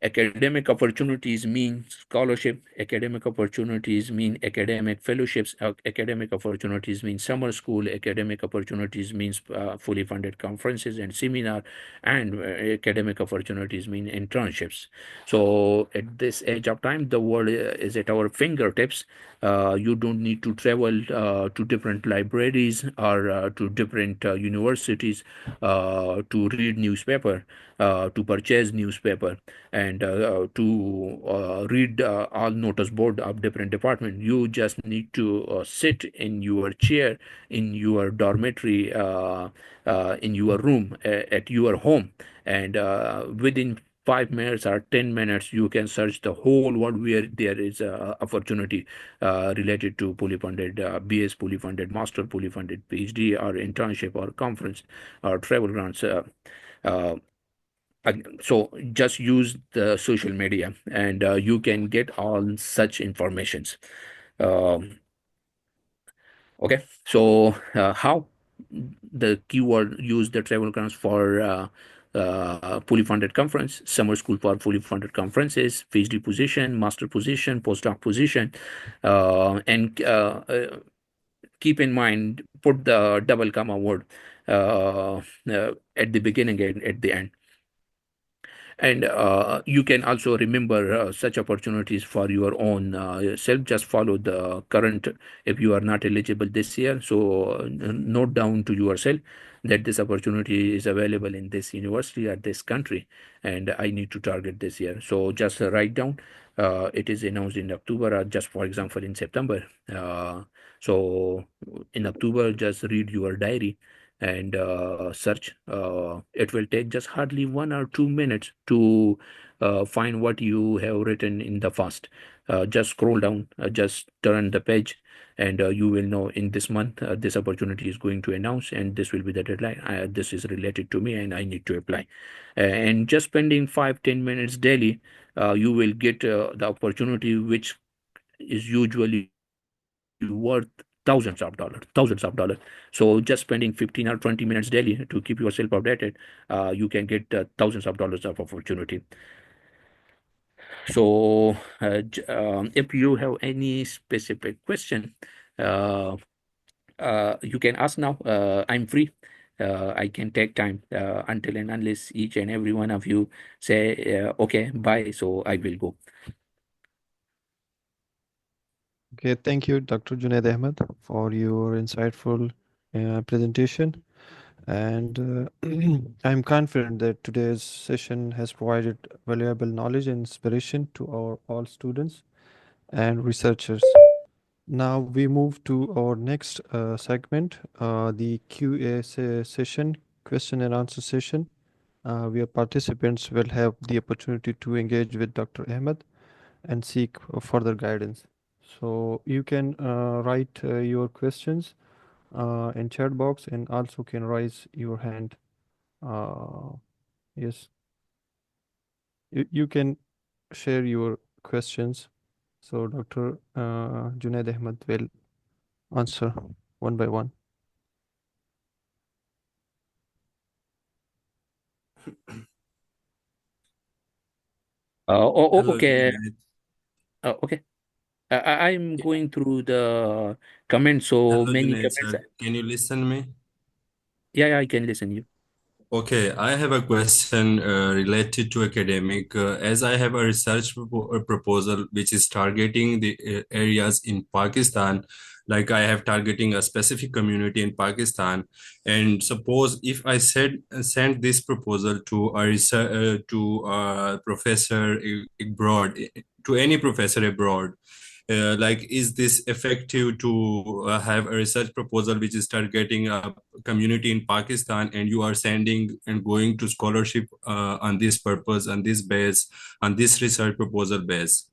Academic opportunities mean scholarship. Academic opportunities mean academic fellowships. Academic opportunities mean summer school. Academic opportunities means fully funded conferences and seminar. And academic opportunities mean internships. So at this age of time, the world is at our fingertips. You don't need to travel to different libraries or to different universities to read newspaper, to purchase newspaper, and to read all notice board of different department. You just need to sit in your chair in your dormitory, in your room at your home, and within 5 minutes or 10 minutes you can search the whole world where there is a opportunity related to fully funded BS, fully funded master, fully funded PhD, or internship, or conference, or travel grants. Uh, so just use the social media, and you can get all such informations. um, okay, so how the keyword: use the travel grants for fully funded conference, summer school for fully funded conferences, PhD position, master position, postdoc position, and keep in mind, put the double comma word at the beginning and at the end. And you can also remember such opportunities for your own self. Just follow the current. If you are not eligible this year, so note down to yourself that this opportunity is available in this university or this country, and I need to target this year. So just write down. It is announced in October, or just for example in September. So in October, just read your diary and search. It will take just hardly 1 or 2 minutes to find what you have written in the past. Just scroll down, just turn the page, and you will know in this month this opportunity is going to announce, and this will be the deadline. This is related to me, and I need to apply. And just spending 5-10 minutes daily, you will get the opportunity, which is usually worth thousands of dollars. So just spending 15 or 20 minutes daily to keep yourself updated, you can get thousands of dollars of opportunity. So if you have any specific question, uh, you can ask now. I'm free. I can take time until and unless each and every one of you say, okay, bye, so I will go. Okay, thank you, Dr. Junaid Ahmed, for your insightful presentation. And I'm confident that today's session has provided valuable knowledge and inspiration to our all students and researchers. Now we move to our next segment, the QA session, question and answer session, where participants will have the opportunity to engage with Dr. Ahmed and seek further guidance. So you can write your questions in chat box and also can raise your hand. Uh, yes, you can share your questions. So Dr. Junaid Ahmed will answer one by one. Hello, Okay. Junaid. Okay. I'm going through the comments, so Hello, many Junaid, comments. sir. Can you listen to me? Yeah, I can listen you. Okay, I have a question related to academic. As I have a research proposal which is targeting the areas in Pakistan, like I have targeting a specific community in Pakistan. And suppose if I send this proposal to a to a professor abroad, to any professor abroad, like is this effective to have a research proposal which is targeting a community in Pakistan, and you are sending and going to scholarship on this purpose, on this base, on this research proposal base?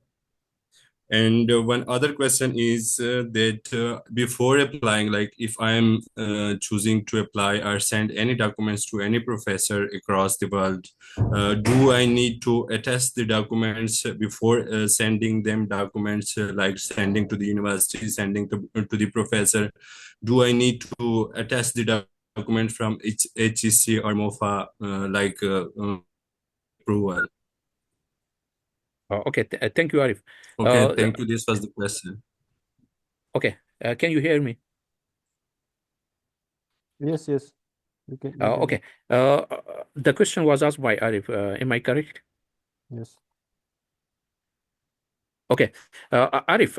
And one other question is that before applying, like if I am choosing to apply or send any documents to any professor across the world, do I need to attest the documents before sending them documents, like sending to the university, sending to the professor? Do I need to attest the document from HEC or MOFA, approval? Okay, thank you, Arif. Okay, thank you. This was the question. Okay, can you hear me? Yes, yes. You can. Okay. The question was asked by Arif. Am I correct? Yes. Okay, Arif,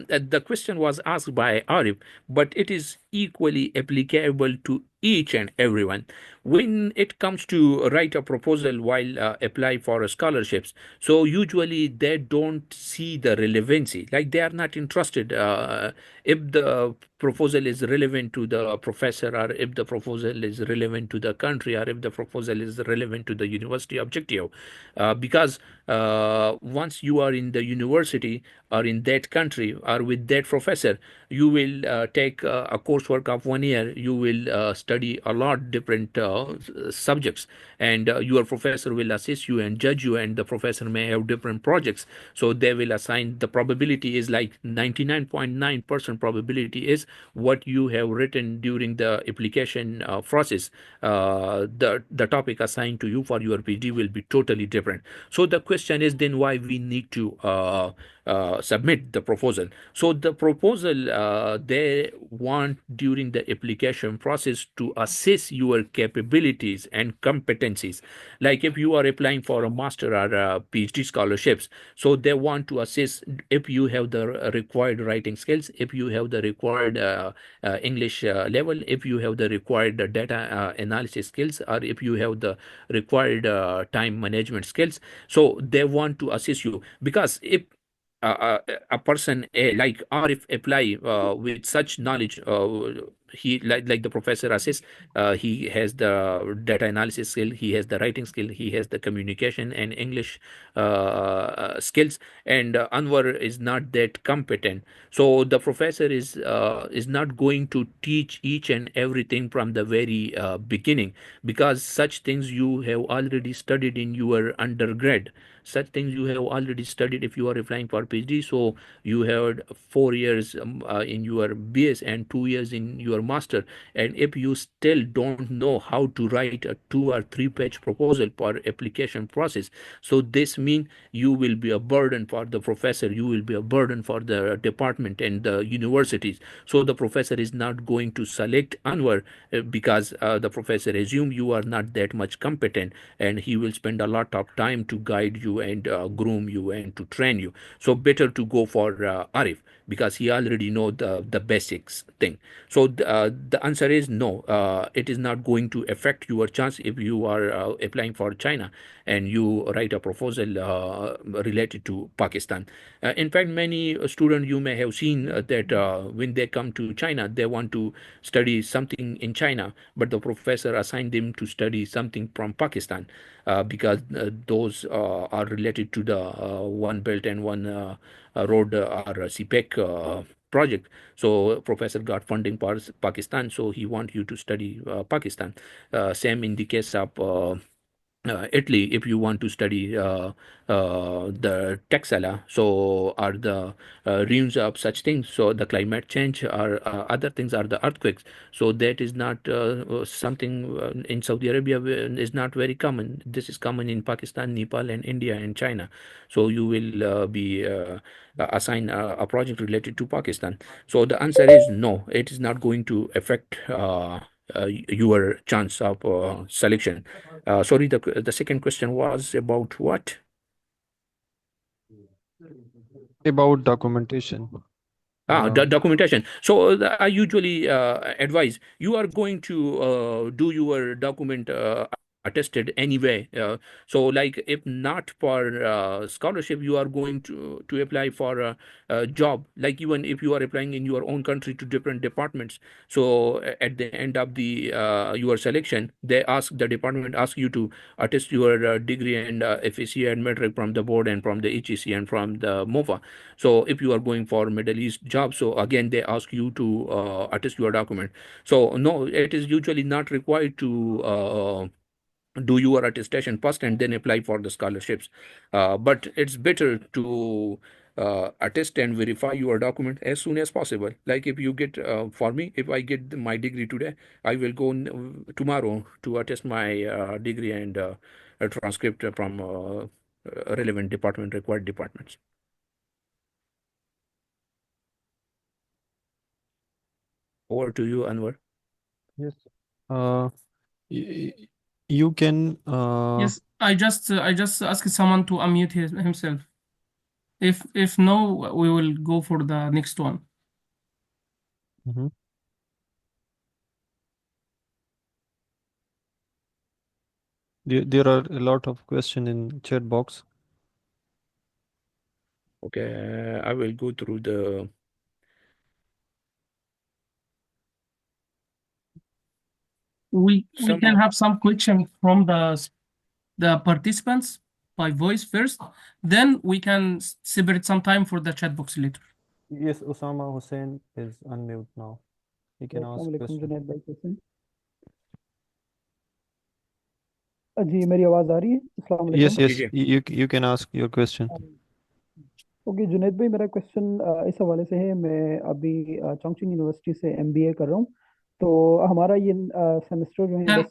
the question was asked by Arif, but it is equally applicable to each and everyone. When it comes to write a proposal while apply for scholarships, so usually they don't see the relevancy, like they are not interested if the proposal is relevant to the professor, or if the proposal is relevant to the country, or if the proposal is relevant to the university objective, because once you are in the university or in that country or with that professor, you will take a coursework of 1 year. You will study a lot different subjects, and your professor will assist you and judge you, and the professor may have different projects, so they will assign. The probability is like 99.9% probability is what you have written during the application process. The topic assigned to you for your PhD will be totally different. So the question is then why we need to submit the proposal. So the proposal, they want during the application process to assess your capabilities and competencies. Like if you are applying for a master or a PhD scholarships, so they want to assess if you have the required writing skills, if you have the required English level, if you have the required data analysis skills, or if you have the required time management skills. So they want to assist you, because if a person like Arif apply with such knowledge, he like the professor assists, he has the data analysis skill, he has the writing skill, he has the communication and English skills, and Anwar is not that competent. So the professor is not going to teach each and everything from the very beginning, because such things you have already studied in your undergrad. Such things you have already studied if you are applying for PhD. So you had 4 years in your BS and 2 years in your master. And if you still don't know how to write a 2 or 3 page proposal for application process, so this means you will be a burden for the professor, you will be a burden for the department and the universities. So the professor is not going to select Anwar because the professor assume you are not that much competent, and he will spend a lot of time to guide you and groom you and to train you. So better to go for Arif, because he already know the basics thing. So the answer is no. It is not going to affect your chance if you are applying for China and you write a proposal related to Pakistan. In fact, many students you may have seen that when they come to China, they want to study something in China, but the professor assigned them to study something from Pakistan, because those are related to the One Belt and One Road, or CPEC project. So professor got funding for Pakistan, so he want you to study Pakistan. Same in the case of Italy, if you want to study the Texala, so are the ruins of such things. So the climate change or other things are the earthquakes. So that is not something in Saudi Arabia is not very common. This is common in Pakistan, Nepal, and India and China. So you will be assigned a project related to Pakistan. So the answer is no. It is not going to affect your chance of selection. Sorry, the second question was about what? About documentation. The documentation. So I usually advise you are going to do your document attested anyway. So like if not for scholarship, you are going to apply for a job, like even if you are applying in your own country to different departments. So at the end of the your selection, the department ask you to attest your degree and FAC and metric from the board and from the HEC and from the MOFA. So if you are going for Middle East job, so again they ask you to attest your document. So no, it is usually not required to do your attestation first and then apply for the scholarships. But it's better to attest and verify your document as soon as possible. Like if you get, for me, if I get my degree today, I will go tomorrow to attest my degree and a transcript from relevant department, required departments. Over to you, Anwar. Yes. Uh, y- you can. Yes, I just asked someone to unmute himself. If no, we will go for the next one. Mhm. There are a lot of questions in chat box. Okay, I will go through the. We Some can of have some questions from the participants by voice first, then we can separate some time for the chat box later. Yes, Osama Hussein is unmute now. He can ask अस्सलाम वालेकुम question. Junaid भाई कैसे हैं? जी मेरी आवाज़ आ रही है? अस्सलाम Yes, वालेकुम। yes, DJ. you can ask your question. Okay Junaid भाई मेरा क्वेश्चन इस हवाले से है, मैं अभी चोंगचिंग यूनिवर्सिटी से एमबीए कर रहा हूँ, तो हमारा ये सेमेस्टर जो है Can बस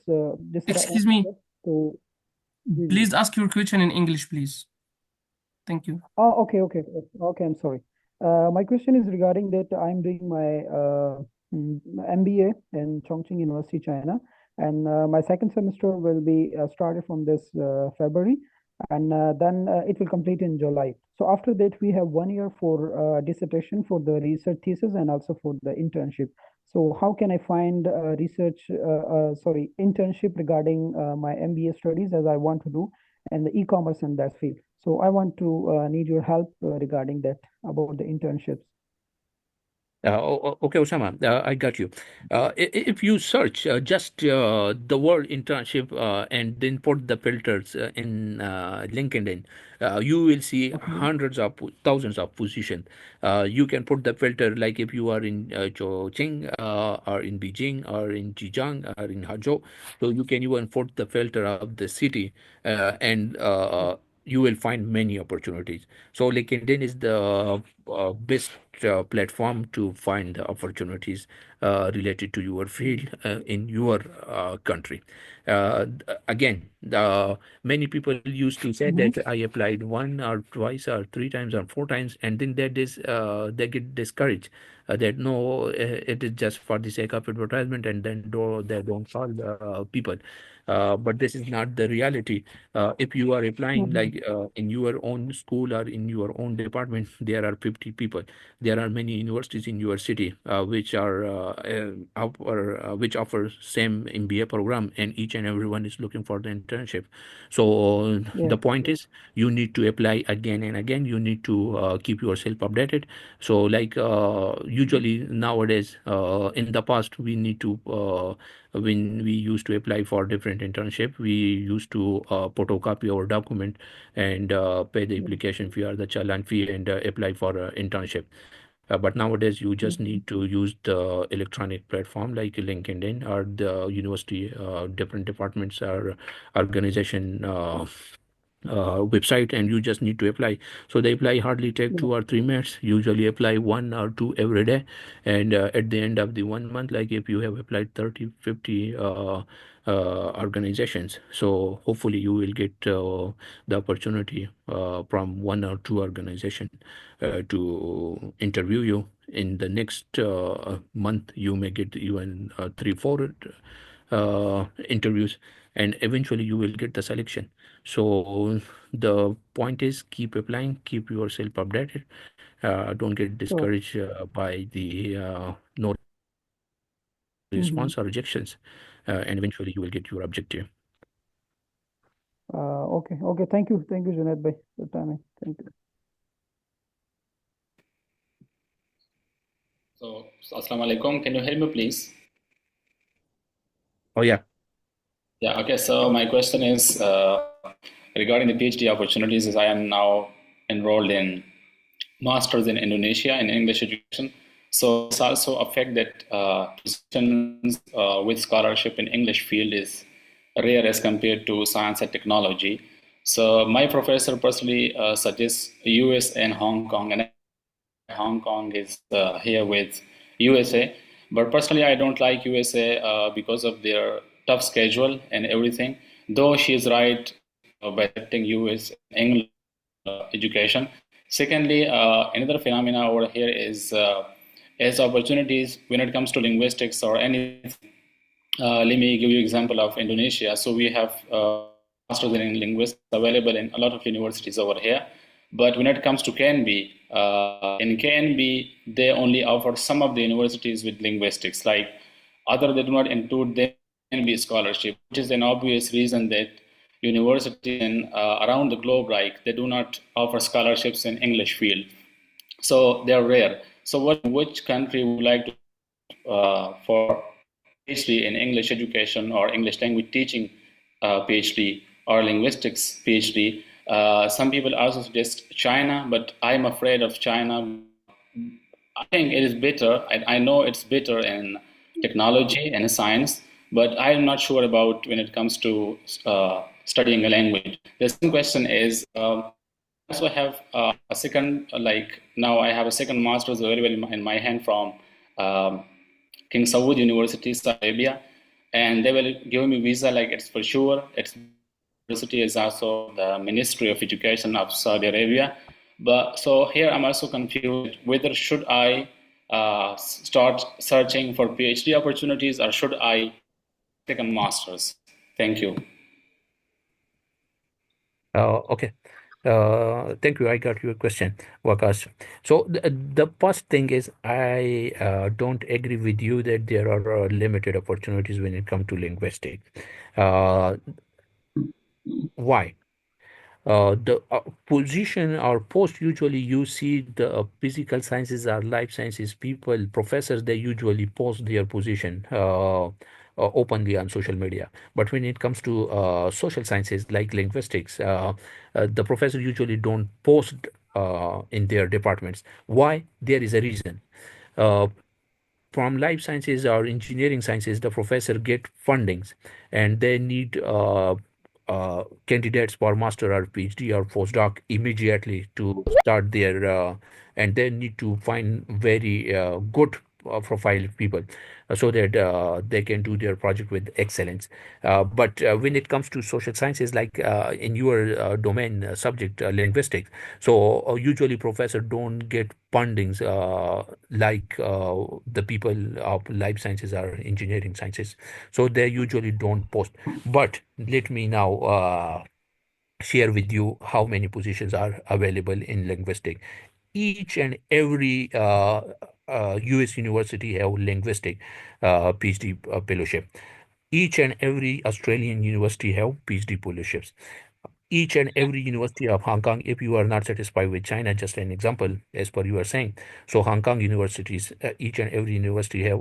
जिस तरह excuse me, तो जी जी please ask your question in English, please. Thank you. Okay, I'm sorry. My question is regarding that I'm doing my MBA in Chongqing University, China, and my second semester will be started from this February, and then it will complete in July. So after that, we have 1 year for dissertation for the research thesis and also for the internship. So how can I find internship regarding my MBA studies as I want to do and the e-commerce in that field? So I want to need your help regarding that about the internships. Okay, Osama, I got you. If you search just the word internship and then put the filters in LinkedIn, you will see Okay. hundreds of thousands of positions. You can put the filter like if you are in Chongqing or in Beijing or in Zhejiang or in Hangzhou. So you can even put the filter of the city and you will find many opportunities. So LinkedIn is the best platform to find the opportunities related to your field in your country. Again, many people used to say that I applied one or twice or three times or four times, and then they get discouraged. That no, it is just for the sake of advertisement, and then they don't call people. But this is not the reality. If you are applying like in your own school or in your own department, there are 50 people. There are many universities in your city which offer same MBA program, and each and everyone is looking for the internship. So Yeah. the point is, you need to apply again and again. You need to keep yourself updated. So like usually nowadays, in the past, we need to when we used to apply for different internship, we used to photocopy our document and pay the application fee or the challan fee and apply for internship. But nowadays, you just need to use the electronic platform like LinkedIn or the university, different departments or organization website, and you just need to apply. So the apply hardly take 2 or 3 minutes. Usually apply one or two every day, and at the end of the 1 month, like if you have applied 30, 50 organizations, so hopefully you will get the opportunity from one or two organization to interview you. In the next month, you may get even 3, 4 interviews, and eventually you will get the selection. So the point is, keep applying, keep yourself updated. Don't get Sure. discouraged by the no response or rejections, and eventually you will get your objective. Okay. Thank you, Junaid bhai, for timing. Thank you. So, Assalamu alaikum. Can you hear me, please? Oh, yeah. Yeah, okay. So, my question is regarding the PhD opportunities, as I am now enrolled in Masters in Indonesia in English education. So, it's also affect that positions with scholarship in English field is rare as compared to science and technology. So, my professor personally suggests US and Hong Kong, and Hong Kong is here with USA. But personally, I don't like USA because of their tough schedule and everything. Though she is right by accepting US and English education. Secondly, another phenomena over here is as opportunities when it comes to linguistics or anything. Let me give you example of Indonesia. So we have masters in linguistics available in a lot of universities over here. But when it comes to KNB, in KNB, they only offer some of the universities with linguistics. Like other, they do not include the KNB scholarship, which is an obvious reason that universities in, around the globe, like they do not offer scholarships in English field. So they're rare. So which country would you like to for PhD in English education or English language teaching PhD or linguistics PhD? Some people also suggest China, but I'm afraid of China. I think it is better. I know it's better in technology and science, but I'm not sure about when it comes to studying a language. The second question is also have a second, like now I have a second master's available in my hand from King Saud University, Saudi Arabia, and they will give me visa, like it's for sure. It's university is also the Ministry of Education of Saudi Arabia. But so here I'm also confused whether should I start searching for PhD opportunities or should I take a master's? Thank you. Okay. Thank you. I got your question, Wakash. So the first thing is I don't agree with you that there are limited opportunities when it comes to linguistics. Uh, why? The position or post usually you see the physical sciences or life sciences people, professors, they usually post their position openly on social media. But when it comes to social sciences like linguistics, the professor usually don't post in their departments. Why? There is a reason. Uh, from life sciences or engineering sciences, the professor get fundings and they need candidates for master or PhD or postdoc immediately to start their, and they need to find very good profile people so that they can do their project with excellence. But when it comes to social sciences, like in your domain subject, linguistics, so usually professor don't get fundings like the people of life sciences or engineering sciences. So they usually don't post. But let me now share with you how many positions are available in linguistic. Each and every US university have linguistic PhD fellowship. Each and every Australian university have PhD fellowships. Each and every university of Hong Kong, if you are not satisfied with China, just an example, as per you are saying. So Hong Kong universities, each and every university have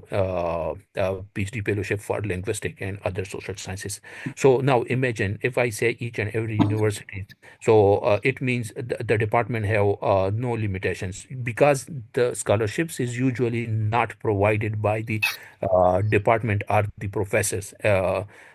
PhD fellowship for linguistic and other social sciences. So now imagine if I say each and every university, so it means the department have no limitations because the scholarships is usually not provided by the department or the professors.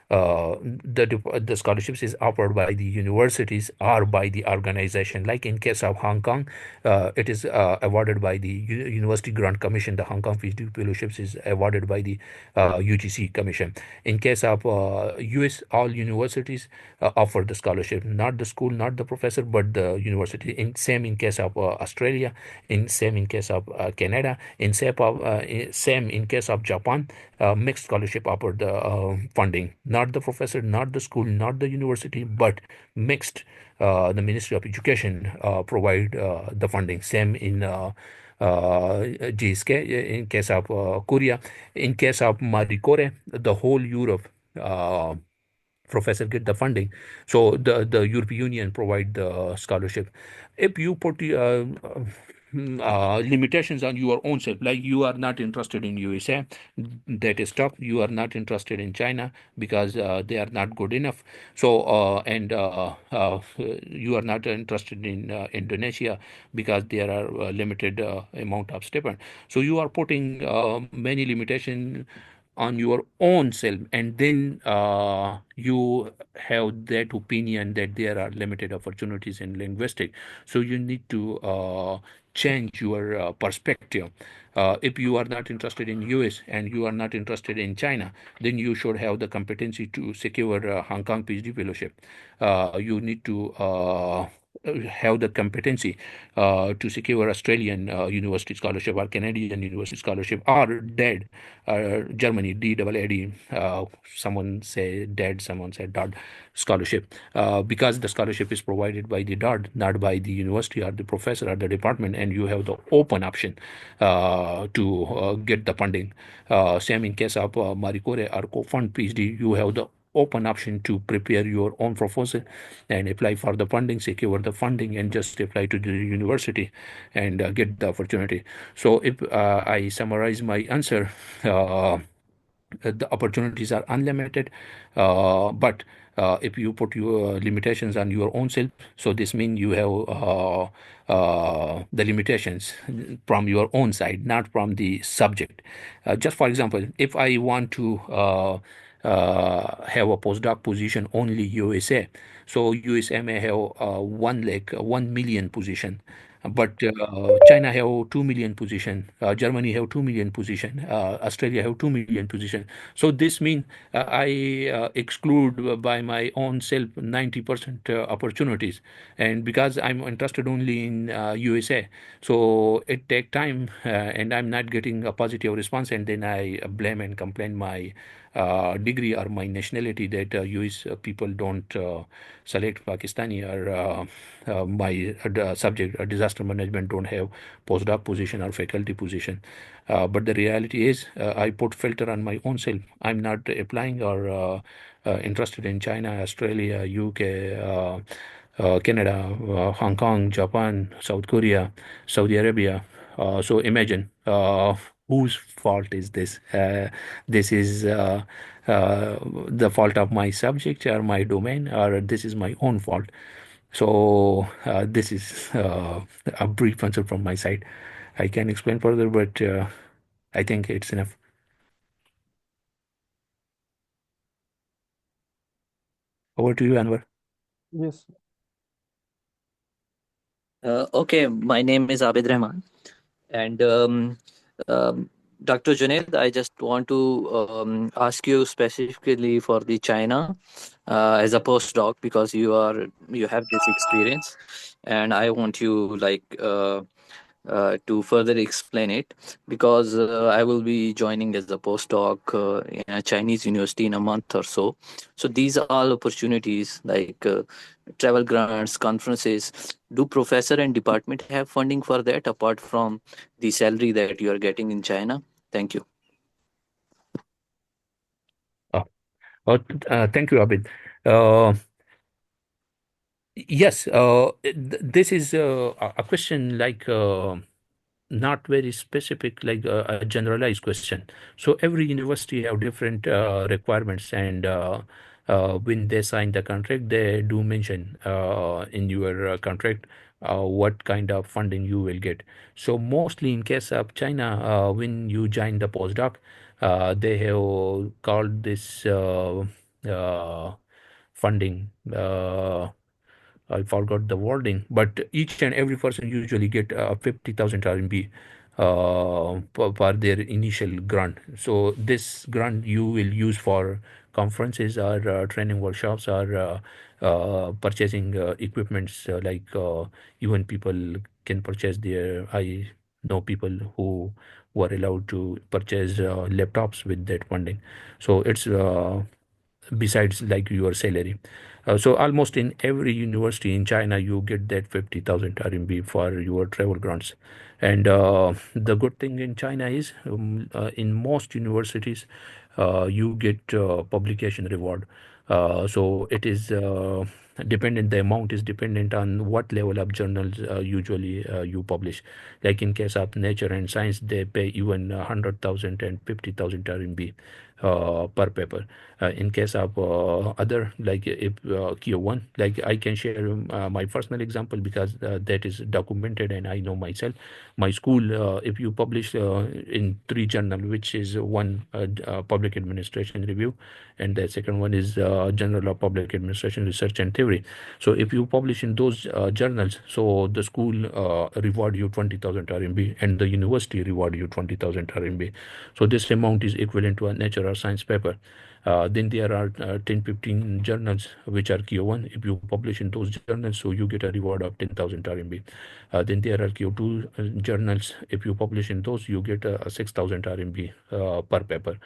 The scholarships is offered by the universities or by the organization. Like in case of Hong Kong, it is awarded by the University Grant Commission. The Hong Kong PhD fellowships is awarded by the UGC Commission. In case of US, all universities offer the scholarship, not the school, not the professor, but the university. In case of Australia, in case of Canada, same in case of Japan. Mixed scholarship offered the funding, not the professor, not the school, not the university, but mixed. The Ministry of Education provide the funding. Same in GSK, in case of Korea, in case of Marie Curie, the whole Europe. professor get the funding. So the European Union provide the scholarship. If you put limitations on your own self, like you are not interested in USA, that is tough. You are not interested in China because they are not good enough. So and you are not interested in Indonesia because there are limited amount of stipend. So you are putting many limitations on your own self, and then you have that opinion that there are limited opportunities in linguistic. So you need to change your perspective. If you are not interested in US and you are not interested in China, then you should have the competency to secure a Hong Kong PhD fellowship. You need to have the competency to secure Australian university scholarship or Canadian university scholarship or DED, Germany, DAAD, someone say DED, someone say DOD scholarship, because the scholarship is provided by the DOD, not by the university or the professor or the department, and you have the open option to get the funding. Same in case of Marie Curie or co-fund PhD, you have the open option to prepare your own proposal and apply for the funding, secure the funding, and just apply to the university and get the opportunity. So if I summarize my answer, the opportunities are unlimited, but if you put your limitations on your own self, so this means you have the limitations from your own side, not from the subject. Just for example, if I want to have a postdoc position only USA, so USA may have 1 million position, but China have 2 million position, Germany have 2 million position, Australia have 2 million position. So this means I exclude by my own self 90% opportunities, and because I'm interested only in USA, so it take time, and I'm not getting a positive response, and then I blame and complain my degree or my nationality that US people don't select Pakistani, or my subject disaster management don't have postdoc position or faculty position. But the reality is I put filter on my own self. I'm not applying or interested in China, Australia, UK, Canada, Hong Kong, Japan, South Korea, Saudi Arabia. So imagine whose fault is this? This is the fault of my subject or my domain, or this is my own fault. So this is a brief answer from my side. I can explain further, but I think it's enough. Over to you, Anwar. Yes. Okay, my name is Abid Rahman, and um, Dr. Junaid, I just want to ask you specifically for the China as a postdoc, because you have this experience, and I want you to further explain it, because I will be joining as a postdoc in a Chinese university in a month or so. So these are all opportunities like travel grants, conferences. Do professor and department have funding for that apart from the salary that you are getting in China? Thank you. Uh, Thank you, Abid. Uh, yes, this is a question like not very specific, like a generalized question. So every university have different requirements, and when they sign the contract, they do mention in your contract what kind of funding you will get. So mostly in case of China, when you join the postdoc, they have called this funding. I forgot the wording, but each and every person usually get 50,000 RMB for their initial grant. So this grant you will use for conferences or training workshops, or purchasing equipments, even people can purchase their. I know people who were allowed to purchase laptops with that funding. So it's besides like your salary. So almost in every university in China, you get that 50,000 RMB for your travel grants. And the good thing in China is in most universities, you get publication reward. So it is dependent, the amount is dependent on what level of journals usually you publish. Like in case of Nature and Science, they pay even 100,000 and 50,000 RMB per paper. In case of other, like if Q1, like I can share my personal example because that is documented and I know myself. My school, if you publish in 3 journal, which is one public administration review, and the second one is Journal of Public Administration Research and Theory. So if you publish in those journals, so the school reward you 20,000 RMB and the university reward you 20,000 RMB. So this amount is equivalent to a Nature or Science paper. Then there are 10-15 journals which are Q1. If you publish in those journals, so you get a reward of 10,000 RMB. Then there are Q2 journals. If you publish in those, you get 6,000 RMB per paper.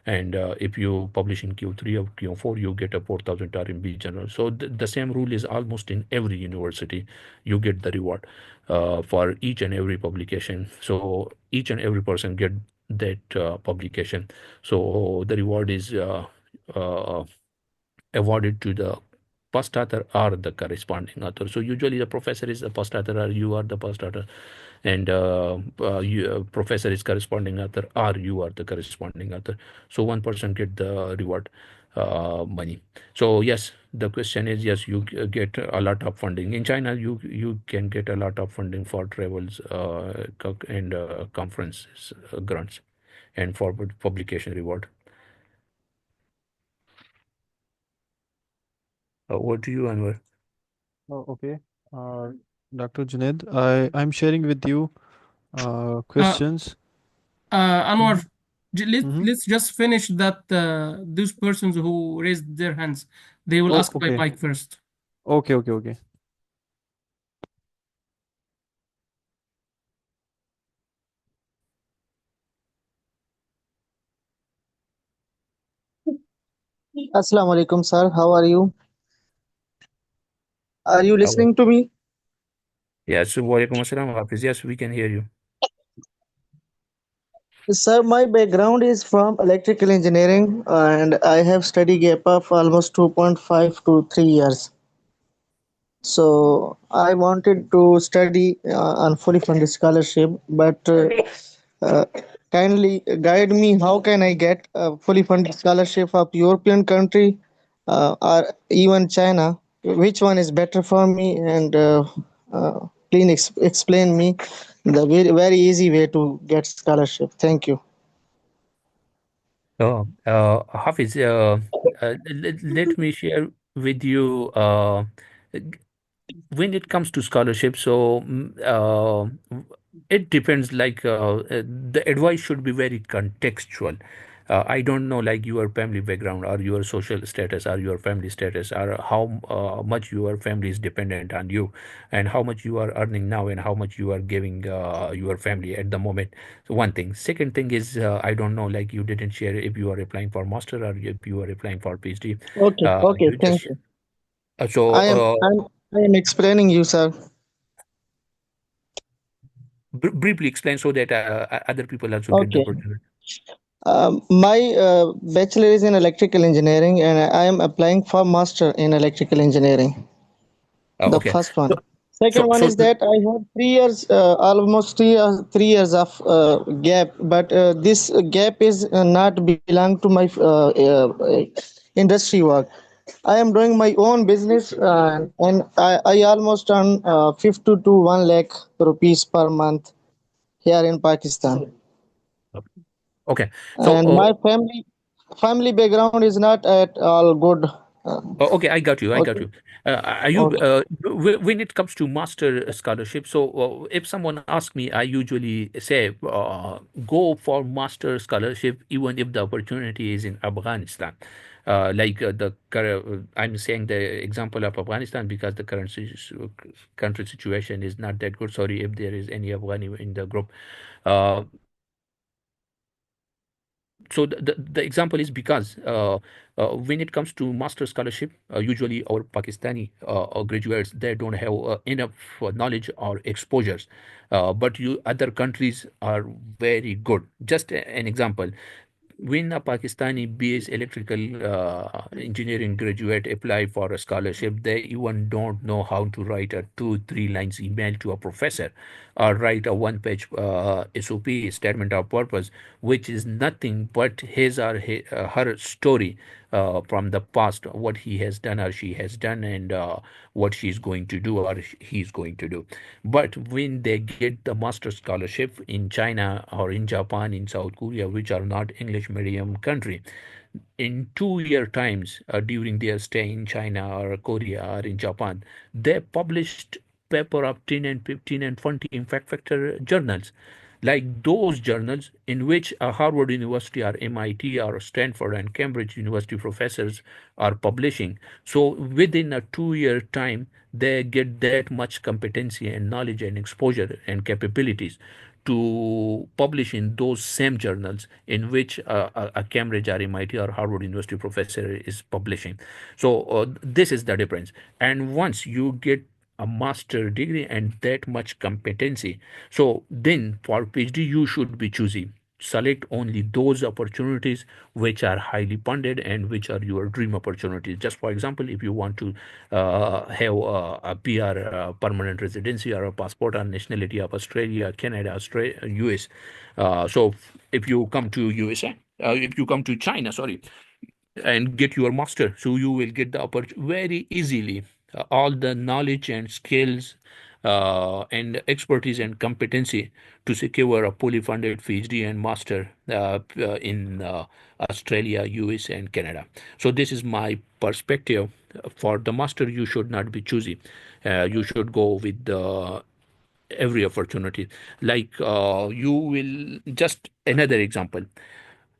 And if you publish in Q3 or Q4, you get a 4,000 RMB journal. So the same rule is almost in every university. You get the reward for each and every publication. So each and every person get that publication. So the reward is uh, awarded to the first author or the corresponding author. So usually the professor is the first author or you are the first author, and professor is corresponding author or you are the corresponding author. So one person get the reward money. So yes, the question is, yes, you get a lot of funding. In China, you can get a lot of funding for travels and conferences grants and for publication reward. What do you, Anwar? Oh, okay. Uh, Dr. Junaid, I'm sharing with you Uh, questions. Anwar, Mhm. Mhm. let's just finish that those persons who raised their hands, they will Oh, ask by okay. mic first. Okay, okay, okay. Assalamu alaikum, sir. How are you? Are you Hello. listening to me? Yes, walaikum assalam, Hafiz. Yes, we can hear you. Sir, my background is from electrical engineering and I have study gap of almost 2.5 to 3 years. So I wanted to study on fully funded scholarship, but uh, kindly guide me how can I get a fully funded scholarship of European country or even China? Which one is better for me? And please explain me the very easy way to get scholarship. Thank you. Oh, Hafiz, let me share with you when it comes to scholarship. So it depends. Like the advice should be very contextual. I don't know, like your family background or your social status or your family status or how much your family is dependent on you and how much you are earning now and how much you are giving your family at the moment. So one thing. Second thing is I don't know, like you didn't share if you are applying for master or if you are applying for PhD. Okay, okay, You thank just you. so I am I am explaining you, sir. briefly explain so that other people also get the Okay. opportunity. My bachelor is in electrical engineering, and I am applying for master in electrical engineering. The Okay. first one. So, Second so, one so is that I have 3 years, almost 3 years of gap, but this gap is not belong to my industry work. I am doing my own business, and I almost earn 50 to 1 lakh rupees per month here in Pakistan. okay. So, And my family background is not at all good. okay, I got you. I got Okay. you. Are you Okay. when it comes to master scholarship? So, if someone asks me, I usually say go for master scholarship, even if the opportunity is in Afghanistan. I'm saying the example of Afghanistan because the current country situation is not that good. Sorry if there is any Afghani in the group. So the example is because when it comes to master scholarship, usually our Pakistani graduates, they don't have enough knowledge or exposures, but you other countries are very good. Just an example, when a Pakistani BS electrical engineering graduate apply for a scholarship, they even don't know how to write a 2-3 lines email to a professor or write a one-page SOP, statement of purpose, which is nothing but his or her story from the past, what he has done or she has done, and what she's going to do or he's going to do. But when they get the master scholarship in China or in Japan, in South Korea, which are not English medium country, in 2 year times during their stay in China or Korea or in Japan, they published paper of 10 and 15 and 20 impact factor journals, like those journals in which a Harvard University or MIT or Stanford and Cambridge University professors are publishing. So within a 2 year time, they get that much competency and knowledge and exposure and capabilities to publish in those same journals in which a Cambridge or MIT or Harvard University professor is publishing. So this is the difference. And once you get a master degree and that much competency, so then for PhD you should be choosy. Select only those opportunities which are highly funded and which are your dream opportunities. Just for example, if you want to have a PR, permanent residency, or a passport or nationality of Australia, Canada, Australia, US. So if you come to USA, if you come to China, sorry, and get your master, so you will get the opportunity very easily, all the knowledge and skills and expertise and competency to secure a fully funded PhD and master in Australia, US, and Canada. So this is my perspective. For the master, you should not be choosy. You should go with every opportunity. Like you will, just another example,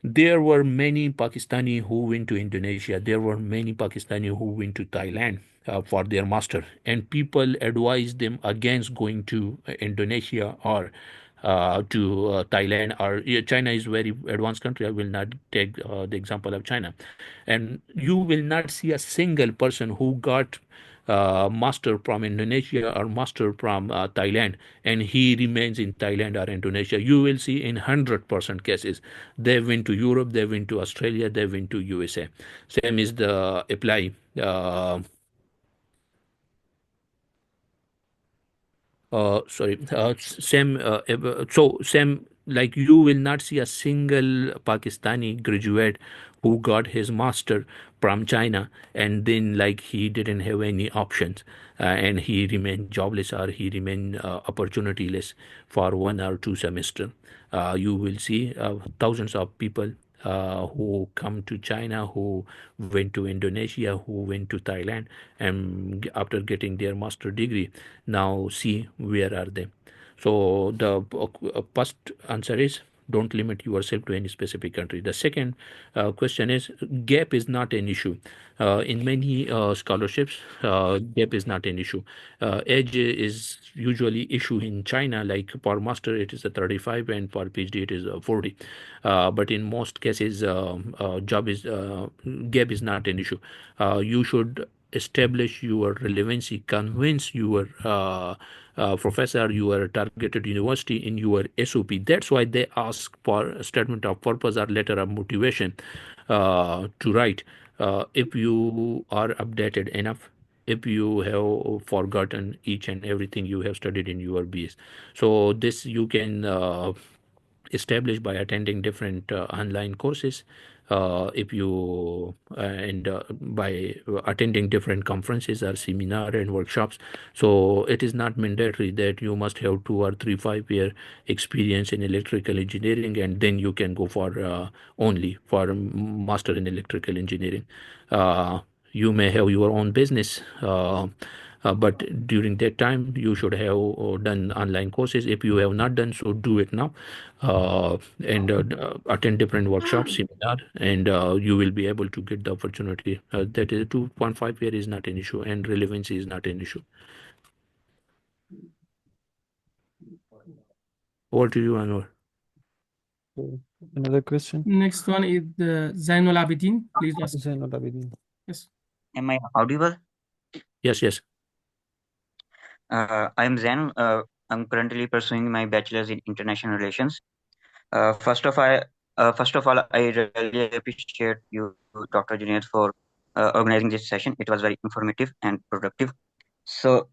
there were many Pakistani who went to Indonesia. There were many Pakistani who went to Thailand for their master, and people advised them against going to Indonesia or to Thailand or, yeah, China is very advanced country. I will not take the example of China, and you will not see a single person who got master from Indonesia or master from Thailand, and he remains in Thailand or Indonesia. You will see in 100% cases they went to Europe, they went to Australia, they went to USA. Same is the apply. Sorry, same. So same, like you will not see a single Pakistani graduate who got his master from China and then like he didn't have any options and he remained jobless or he remained opportunityless for 1 or 2 semesters. You will see thousands of people who come to China, who went to Indonesia, who went to Thailand, and after getting their master degree, now see where are they. So the first answer is don't limit yourself to any specific country. The second question is gap is not an issue. In many scholarships, gap is not an issue. Age is usually issue in China, like for master it is a 35 and for PhD it is 40. But in most cases, job is gap is not an issue. You should establish your relevancy, convince your professor, your targeted university in your SOP. That's why they ask for a statement of purpose or letter of motivation to write. If you are updated enough, if you have forgotten each and everything you have studied in your BS. So this you can established by attending different online courses, if you and by attending different conferences or seminar and workshops. So it is not mandatory that you must have 2 or 3 5 year experience in electrical engineering and then you can go for only for master in electrical engineering. You may have your own business, but during that time you should have done online courses. If you have not done so, do it now, and attend different workshops, seminar, and you will be able to get the opportunity. That is 2.5 year is not an issue and relevancy is not an issue. Over to you, Anwar. Another question. Next one is Zainul Abidin. Please ask. Zainul Abidin. Yes. Am I audible? Yes. I'm Zain. I'm currently pursuing my bachelor's in international relations. First of all, First of all, I really appreciate you, Dr. Junaid, for organizing this session. It was very informative and productive. So,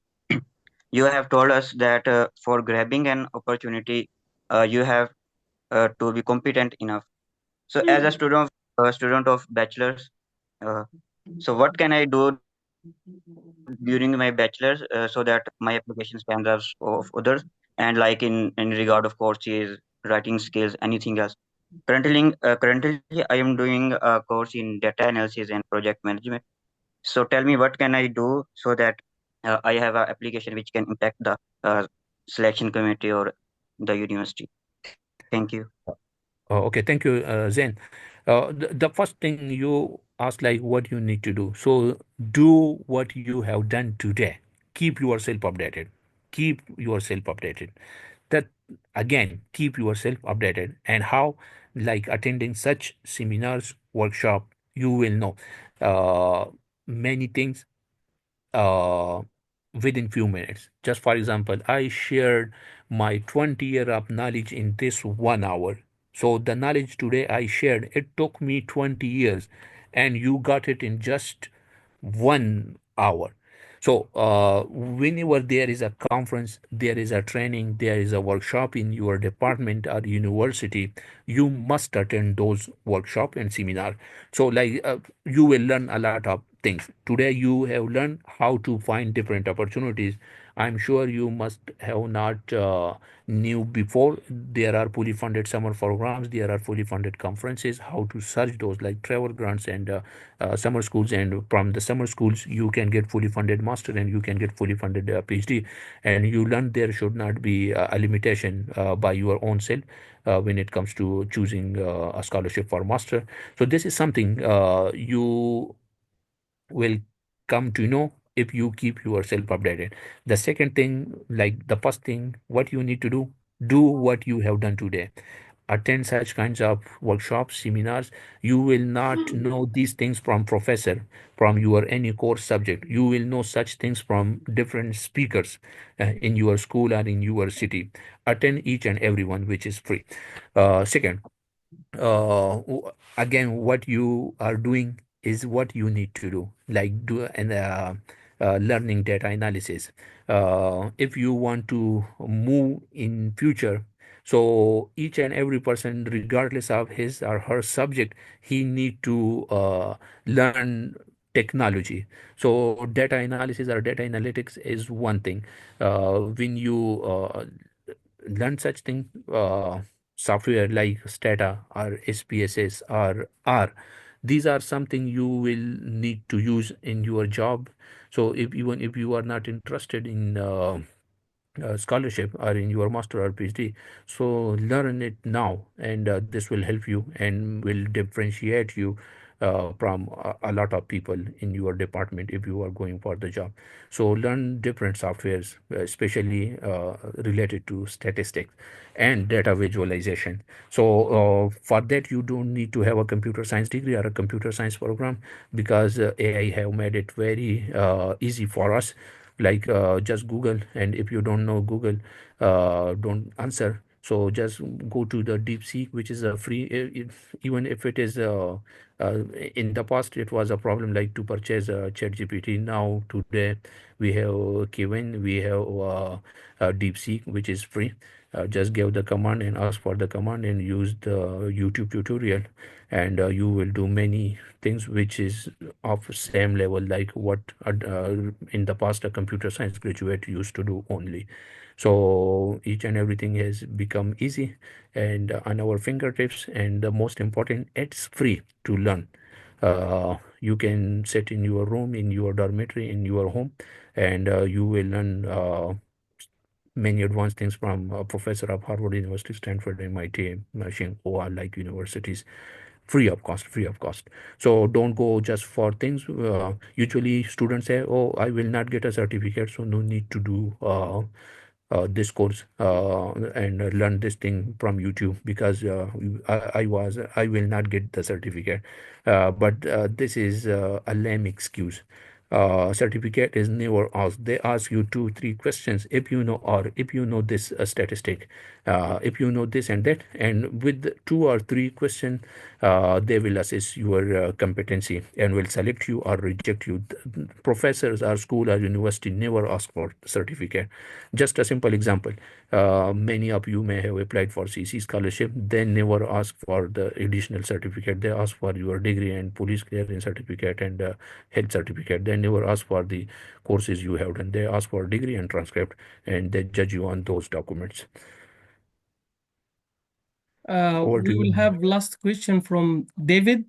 you have told us that for grabbing an opportunity, you have to be competent enough. So, as a student of bachelor's, uh, so what can I do during my bachelor's so that my application stands out of others? And like in regard of courses, writing skills, anything else. Currently, I am doing a course in data analysis and project management. So tell me, what can I do so that I have an application which can impact the selection committee or the university? Thank you. Okay, thank you, Zen. The first thing you ask, like, what you need to do. So do what you have done today. Keep yourself updated. Keep yourself updated. That again, keep yourself updated. And how? Like attending such seminars, workshop, you will know uh, many things uh, within few minutes. Just for example, I shared my 20-year of knowledge in this 1 hour. So the knowledge today I shared, it took me 20 years, and you got it in just 1 hour. So whenever there is a conference, there is a training, there is a workshop in your department or university, you must attend those workshop and seminar. So like you will learn a lot of things. Today you have learned how to find different opportunities. I'm sure you must have not knew before there are fully funded summer programs, there are fully funded conferences, how to search those like travel grants and summer schools, and from the summer schools you can get fully funded master and you can get fully funded PhD, and you learn there should not be a limitation by your own self when it comes to choosing a scholarship for master. So this is something you will come to know if you keep yourself updated. The second thing, like the first thing, what you need to do what you have done today. Attend such kinds of workshops, seminars. You will not know these things from professor, from your any course subject. You will know such things from different speakers in your school or in your city. Attend each and every one, which is free. Second, again, what you are doing is what you need to do, like do an learning data analysis. If you want to move in future, so each and every person, regardless of his or her subject, he need to learn technology. So data analysis or data analytics is one thing. When you learn such thing, software like Stata or SPSS or R, these are something you will need to use in your job. So if even if you are not interested in scholarship or in your master or PhD, so learn it now, and this will help you and will differentiate you from a lot of people in your department if you are going for the job. So learn different softwares, especially related to statistics and data visualization. So for that you don't need to have a computer science degree or a computer science program, because AI have made it very easy for us. Like just Google, and if you don't know Google, don't answer, so just go to the DeepSeek, which is a free, even if it is uh, in the past it was a problem like to purchase ChatGPT. Now today we have Kevin, we have DeepSeek, which is free. Just give the command and ask for the command and use the YouTube tutorial, and you will do many things which is of same level like what in the past a computer science graduate used to do only. So each and everything has become easy and on our fingertips, and the most important, it's free to learn. You can sit in your room, in your dormitory, in your home, and you will learn many advanced things from a professor of Harvard University, Stanford, MIT, Tsinghua, like universities, free of cost, free of cost. So don't go just for things. Usually students say, oh, I will not get a certificate, so no need to do this course and learn this thing from YouTube, because I will not get the certificate. But this is a lame excuse. certificate is never asked. They ask you 2 3 questions, if you know, or if you know this statistic, if you know this and that, and with 2 or 3 questions, they will assess your competency and will select you or reject you. Professors or school or university never ask for certificate. Just a simple example, many of you may have applied for CC scholarship. They never ask for the additional certificate. They ask for your degree and police clearance certificate and health certificate. They never ask for the courses you have done. They ask for degree and transcript, and they judge you on those documents. Over to We will you. have last question from David.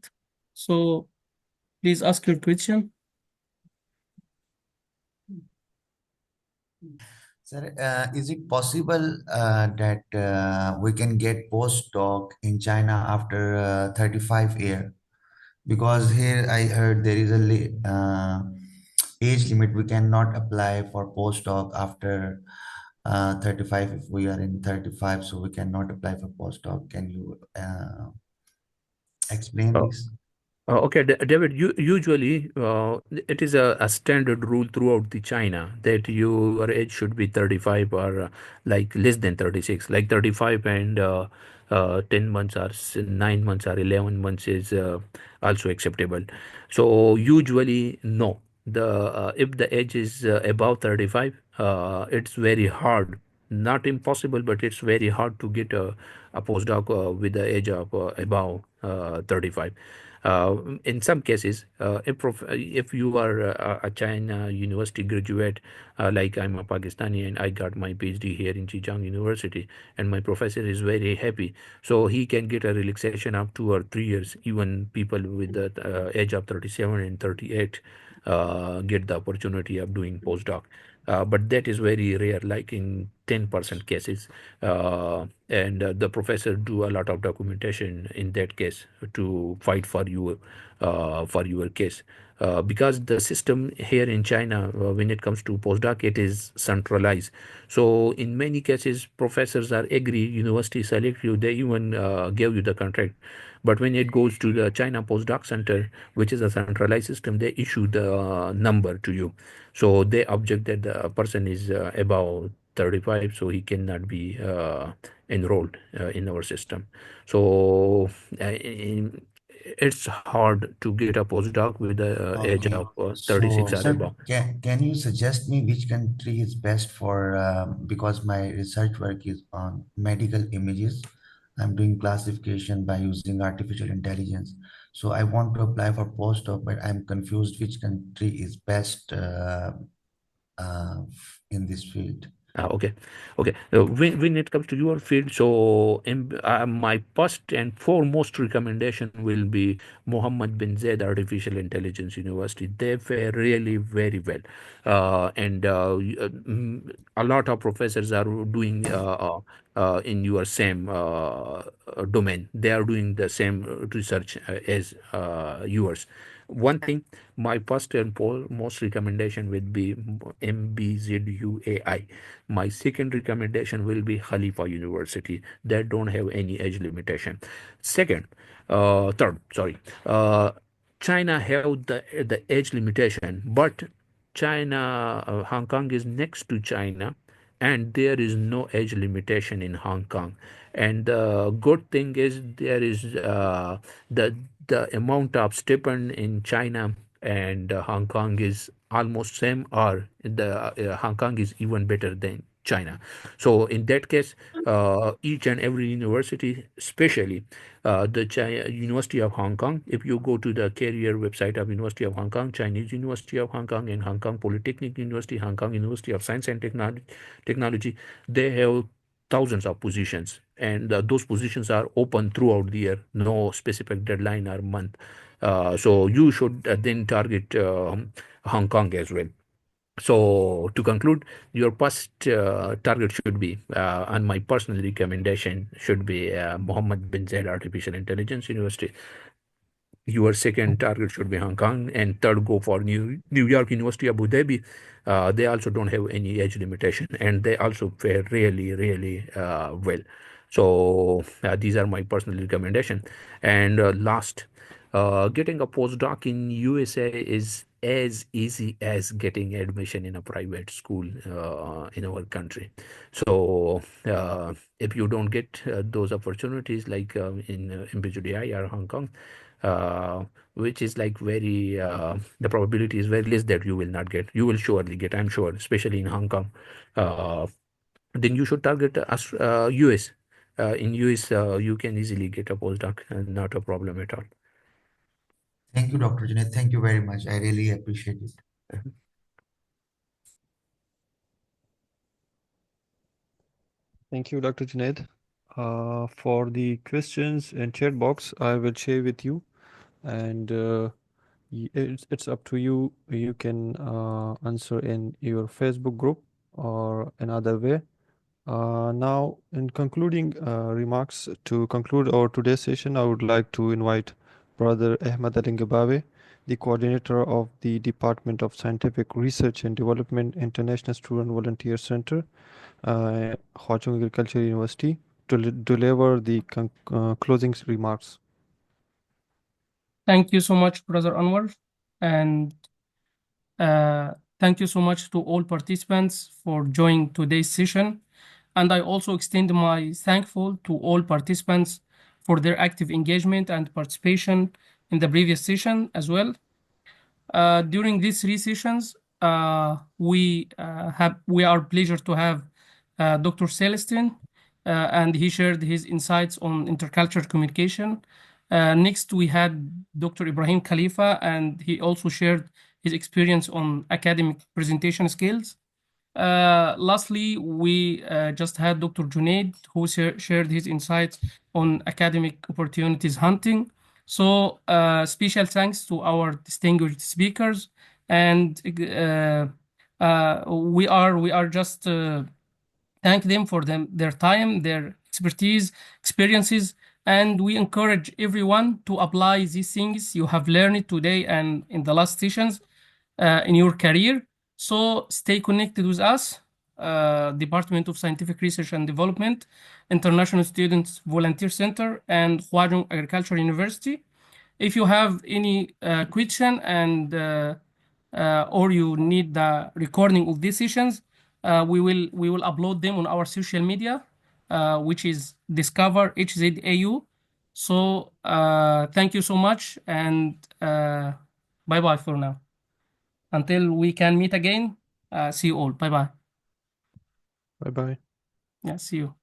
So please ask your question. Sir, is it possible that we can get postdoc in China after 35 year? Because here I heard there is a age limit. We cannot apply for postdoc after 35 if we are in 35, so we cannot apply for postdoc. Can you explain Uh, this? Okay, David, usually it is a standard rule throughout the China that your age should be 35 or like less than 36, like 35 and 10 months or 9 months or 11 months is also acceptable. So usually, no. If the age is above 35, it's very hard, not impossible, but it's very hard to get a postdoc with the age of above 35. In some cases, if you are a China university graduate, like I'm a Pakistani and I got my PhD here in Zhejiang University, and my professor is very happy, so he can get a relaxation of 2 or 3 years. Even people with the age of 37 and 38 get the opportunity of doing postdoc. But that is very rare, like in 10% cases. And the professor do a lot of documentation in that case to fight for your case. Because the system here in China, when it comes to postdoc, it is centralized. So in many cases, professors are agree, university select you, they even give you the contract. But when it goes to the China Postdoc Center, which is a centralized system, they issue the number to you. So they object that the person is above 35, so he cannot be enrolled in our system. So it's hard to get a postdoc with the age Okay. of 36 So, or sir, above. can you suggest me which country is best for because my research work is on medical images. I'm doing classification by using artificial intelligence. So I want to apply for postdoc, but I'm confused which country is best uh, in this field. Okay, okay. When it comes to your field, so my first and foremost recommendation will be Mohammed bin Zayed Artificial Intelligence University. They fare really very well, and a lot of professors are doing in your same domain. They are doing the same research as yours. One thing, my first and foremost recommendation would be MBZUAI. My second recommendation will be Khalifa University. They don't have any age limitation. Third, sorry. China have the age limitation, but Hong Kong is next to China, and there is no age limitation in Hong Kong. And the good thing is there is the amount of stipend in China and Hong Kong is almost same, or the Hong Kong is even better than China. So in that case, each and every university, especially the University of Hong Kong, if you go to the career website of University of Hong Kong, Chinese University of Hong Kong, and Hong Kong Polytechnic University, Hong Kong University of Science and Technology, they have thousands of positions, and those positions are open throughout the year, no specific deadline or month. So you should then target Hong Kong as well. So to conclude, your first target should be, and my personal recommendation should be Mohammed bin Zayed Artificial Intelligence University. Your second target should be Hong Kong, and third, go for New York University, Abu Dhabi. They also don't have any age limitation, and they also fare really, really well. So these are my personal recommendation. And last, getting a postdoc in USA is as easy as getting admission in a private school in our country. So if you don't get those opportunities like in BJDI or Hong Kong, uh, which is like very the probability is very less that you will not get. You will surely get, I'm sure, especially in Hong Kong. Uh, then you should target US. In US, you can easily get a postdoc, not a problem at all. Thank you, Dr. Junaid. Thank you very much. I really appreciate it. Thank you, Dr. Junaid. For the questions and chat box, I will share with you, and it's up to you. You can answer in your Facebook group or another way. Now, in concluding remarks, to conclude our today's session, I would like to invite Brother Ahmed Alingabawe, the coordinator of the Department of Scientific Research and Development International Student Volunteer Center, Hwa Chong Agriculture University, to deliver the closing remarks. Thank you so much, Brother Anwar. And thank you so much to all participants for joining today's session. And I also extend my thankful to all participants for their active engagement and participation in the previous session as well. During these three sessions, we are pleased to have Dr. Celestin, and he shared his insights on intercultural communication. Next, we had Dr. Ibrahim Khalifa, and he also shared his experience on academic presentation skills. Lastly, we just had Dr. Junaid, who shared his insights on academic opportunities hunting. So, special thanks to our distinguished speakers, and we are just thank them for their time, their expertise, experiences, and we encourage everyone to apply these things you have learned today and in the last sessions in your career. So stay connected with us, Department of Scientific Research and Development, International Students Volunteer Center, and Hwa Agricultural University. If you have any question and or you need the recording of these sessions, we will upload them on our social media, which is Discover HZAU. So thank you so much, and bye bye for now. Until we can meet again, see you all. Bye bye. Bye bye. Yeah, see you.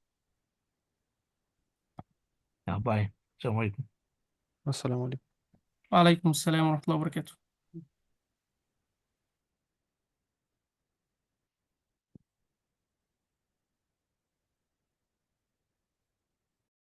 Bye. Assalamu alaikum. Assalamu alaikum. Wa alaikum assalam wa rahmatullahi wa barakatuh.